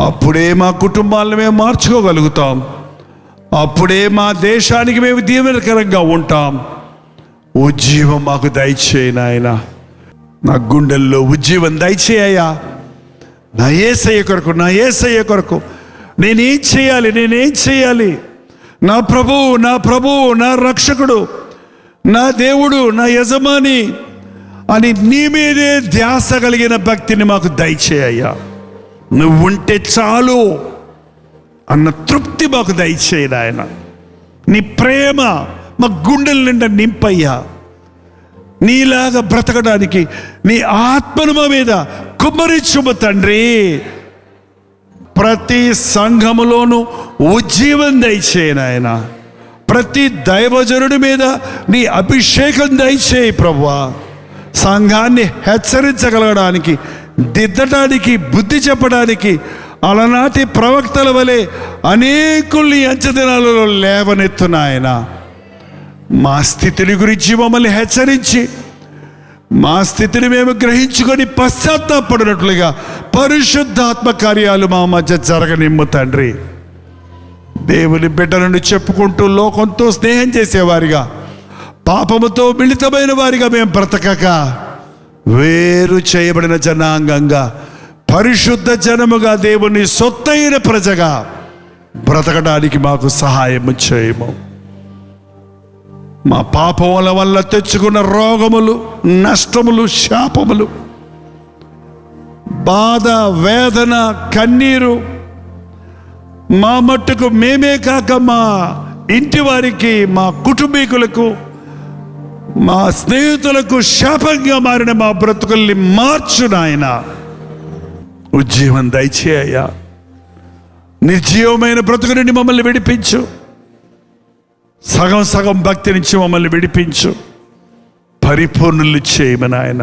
అప్పుడే మా కుటుంబాలను మేము మార్చుకోగలుగుతాం. అప్పుడే మా దేశానికి మేము దీవెనకరంగా ఉంటాం. ఉజ్జీవం మాకు దయచేయి నాయన. నా గుండెల్లో ఉజ్జీవం దయచేయ్యా. నా యేసయ్య కొరకు, నా యేసయ్య కొరకు నేనేం చేయాలి? నా ప్రభువు, నా రక్షకుడు, నా దేవుడు, నా యజమాని అని నీ మీదే ధ్యాస కలిగిన భక్తిని మాకు దయచేయ్యా. నువ్వుంటే చాలు అన్న తృప్తి మాకు దయచేయి నాయన. నీ ప్రేమ మా గుండెల నిండా నింపయ్యా. నీలాగా బ్రతకడానికి నీ ఆత్మను మా మీద కుమ్మరించుము తండ్రి. ప్రతి సంఘములోనూ ఉజ్జీవం దయచేయి నాయన. ప్రతి దైవజనుడి మీద నీ అభిషేకం దయచేయి ప్రభువా. సంఘాన్ని హెచ్చరించగలగడానికి, దిద్దడానికి, బుద్ధి చెప్పడానికి అలనాటి ప్రవక్తల వలె అనేకుల్ని అంచెదినాలలో లేవనెత్తునాయన. మా స్థితిని గురించి మమ్మల్ని హెచ్చరించి, మా స్థితిని మేము గ్రహించుకొని పశ్చాత్తాపడినట్లుగా పరిశుద్ధాత్మ కార్యాలు మా మధ్య జరగనిమ్ము తండ్రి. దేవుని బిడ్డలను చెప్పుకుంటూ లోకంతో స్నేహం చేసేవారిగా, పాపముతో మిళితమైన వారిగా మేము బ్రతకక వేరు చేయబడిన జనాంగంగా, పరిశుద్ధ జనముగా, దేవుని సొత్తైన ప్రజగా బ్రతకడానికి మాకు సహాయం చేయము. మా పాపముల వల్ల తెచ్చుకున్న రోగములు, నష్టములు, శాపములు, బాధ, వేదన, కన్నీరు మా మట్టుకు మేమే కాక మా ఇంటి వారికి, మా కుటుంబీకులకు, మా స్నేహితులకు శాపంగా మారిన మా బ్రతుకుల్ని మార్చు నాయన. ఉజ్జీవం దయచేయ్యా. నిర్జీవమైన బ్రతుకు నుండి మమ్మల్ని విడిపించు. సగం సగం భక్తి నుంచి మమ్మల్ని విడిపించు. పరిపూర్ణులు చేయమని ఆయన.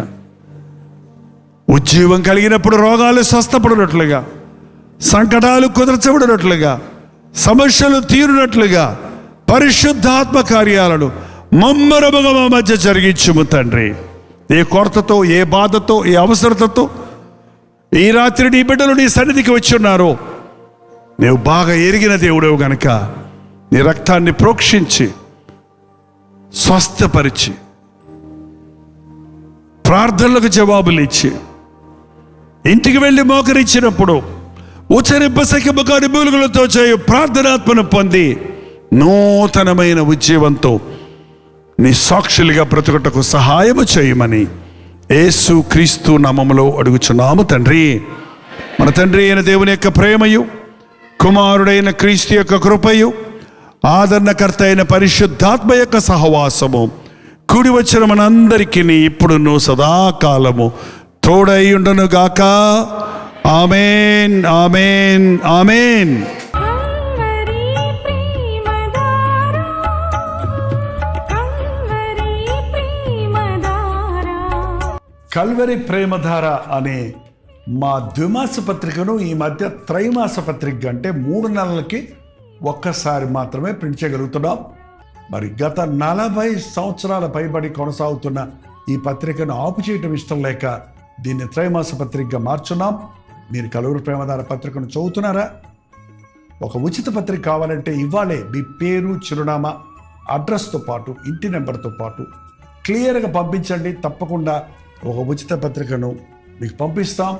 ఉజ్జీవం కలిగినప్పుడు రోగాలు స్వస్థపడినట్లుగా, సంకటాలు కుదర్చబడినట్లుగా, సమస్యలు తీరునట్లుగా పరిశుద్ధాత్మ కార్యాలను మమ్మరముగా మా మధ్య జరిగించుము తండ్రి. ఏ కొరతతో, ఏ బాధతో, ఏ అవసరతతో ఈ రాత్రి నీ బిడ్డలు నీ సన్నిధికి వచ్చి ఉన్నారో నీవు బాగా ఎరిగిన దేవుడవు గనక నీ రక్తాన్ని ప్రోక్షించి స్వస్థపరిచి ప్రార్థనలకు జవాబులు ఇచ్చి ఇంటికి వెళ్ళి మోకరించినప్పుడు ఉచ్చరింపసఖ్యము కాని మూలుగులతో చేయు ప్రార్థనాత్మను పొంది నూతనమైన ఉజ్జీవంతో నీ సాక్షులుగా బ్రతుకుటకు సహాయము చేయమని యేసు క్రీస్తు నామములో అడుగుచున్నాము తండ్రి. మన తండ్రి అయిన దేవుని యొక్క ప్రేమయు, కుమారుడైన క్రీస్తు యొక్క కృపయు, ఆదరణకర్త అయిన పరిశుద్ధాత్మ యొక్క సహవాసము కూడి వచ్చిన మనందరికీ ఇప్పుడును సదాకాలము తోడై ఉండును గాక. ఆమేన్, ఆమేన్, ఆమేన్. కల్వరి ప్రేమధార అనే మా ద్విమాస పత్రికను ఈ మధ్య త్రైమాస పత్రిక అంటే 3 నెలలకి ఒక్కసారి మాత్రమే ప్రింట్ చేయగలుగుతున్నాం. మరి గత 40 సంవత్సరాల పైబడి కొనసాగుతున్న ఈ పత్రికను ఆపు చేయటం ఇష్టం లేక దీన్ని త్రైమాస పత్రికగా మార్చున్నాం. మీరు కల్వరి ప్రేమధార పత్రికను చదువుతున్నారా? ఒక ఉచిత పత్రిక కావాలంటే ఇవ్వాలే మీ పేరు, చిరునామా, అడ్రస్తో పాటు ఇంటి నెంబర్తో పాటు క్లియర్గా పంపించండి. తప్పకుండా ఒక ఉచిత పత్రికను మీకు పంపిస్తాం.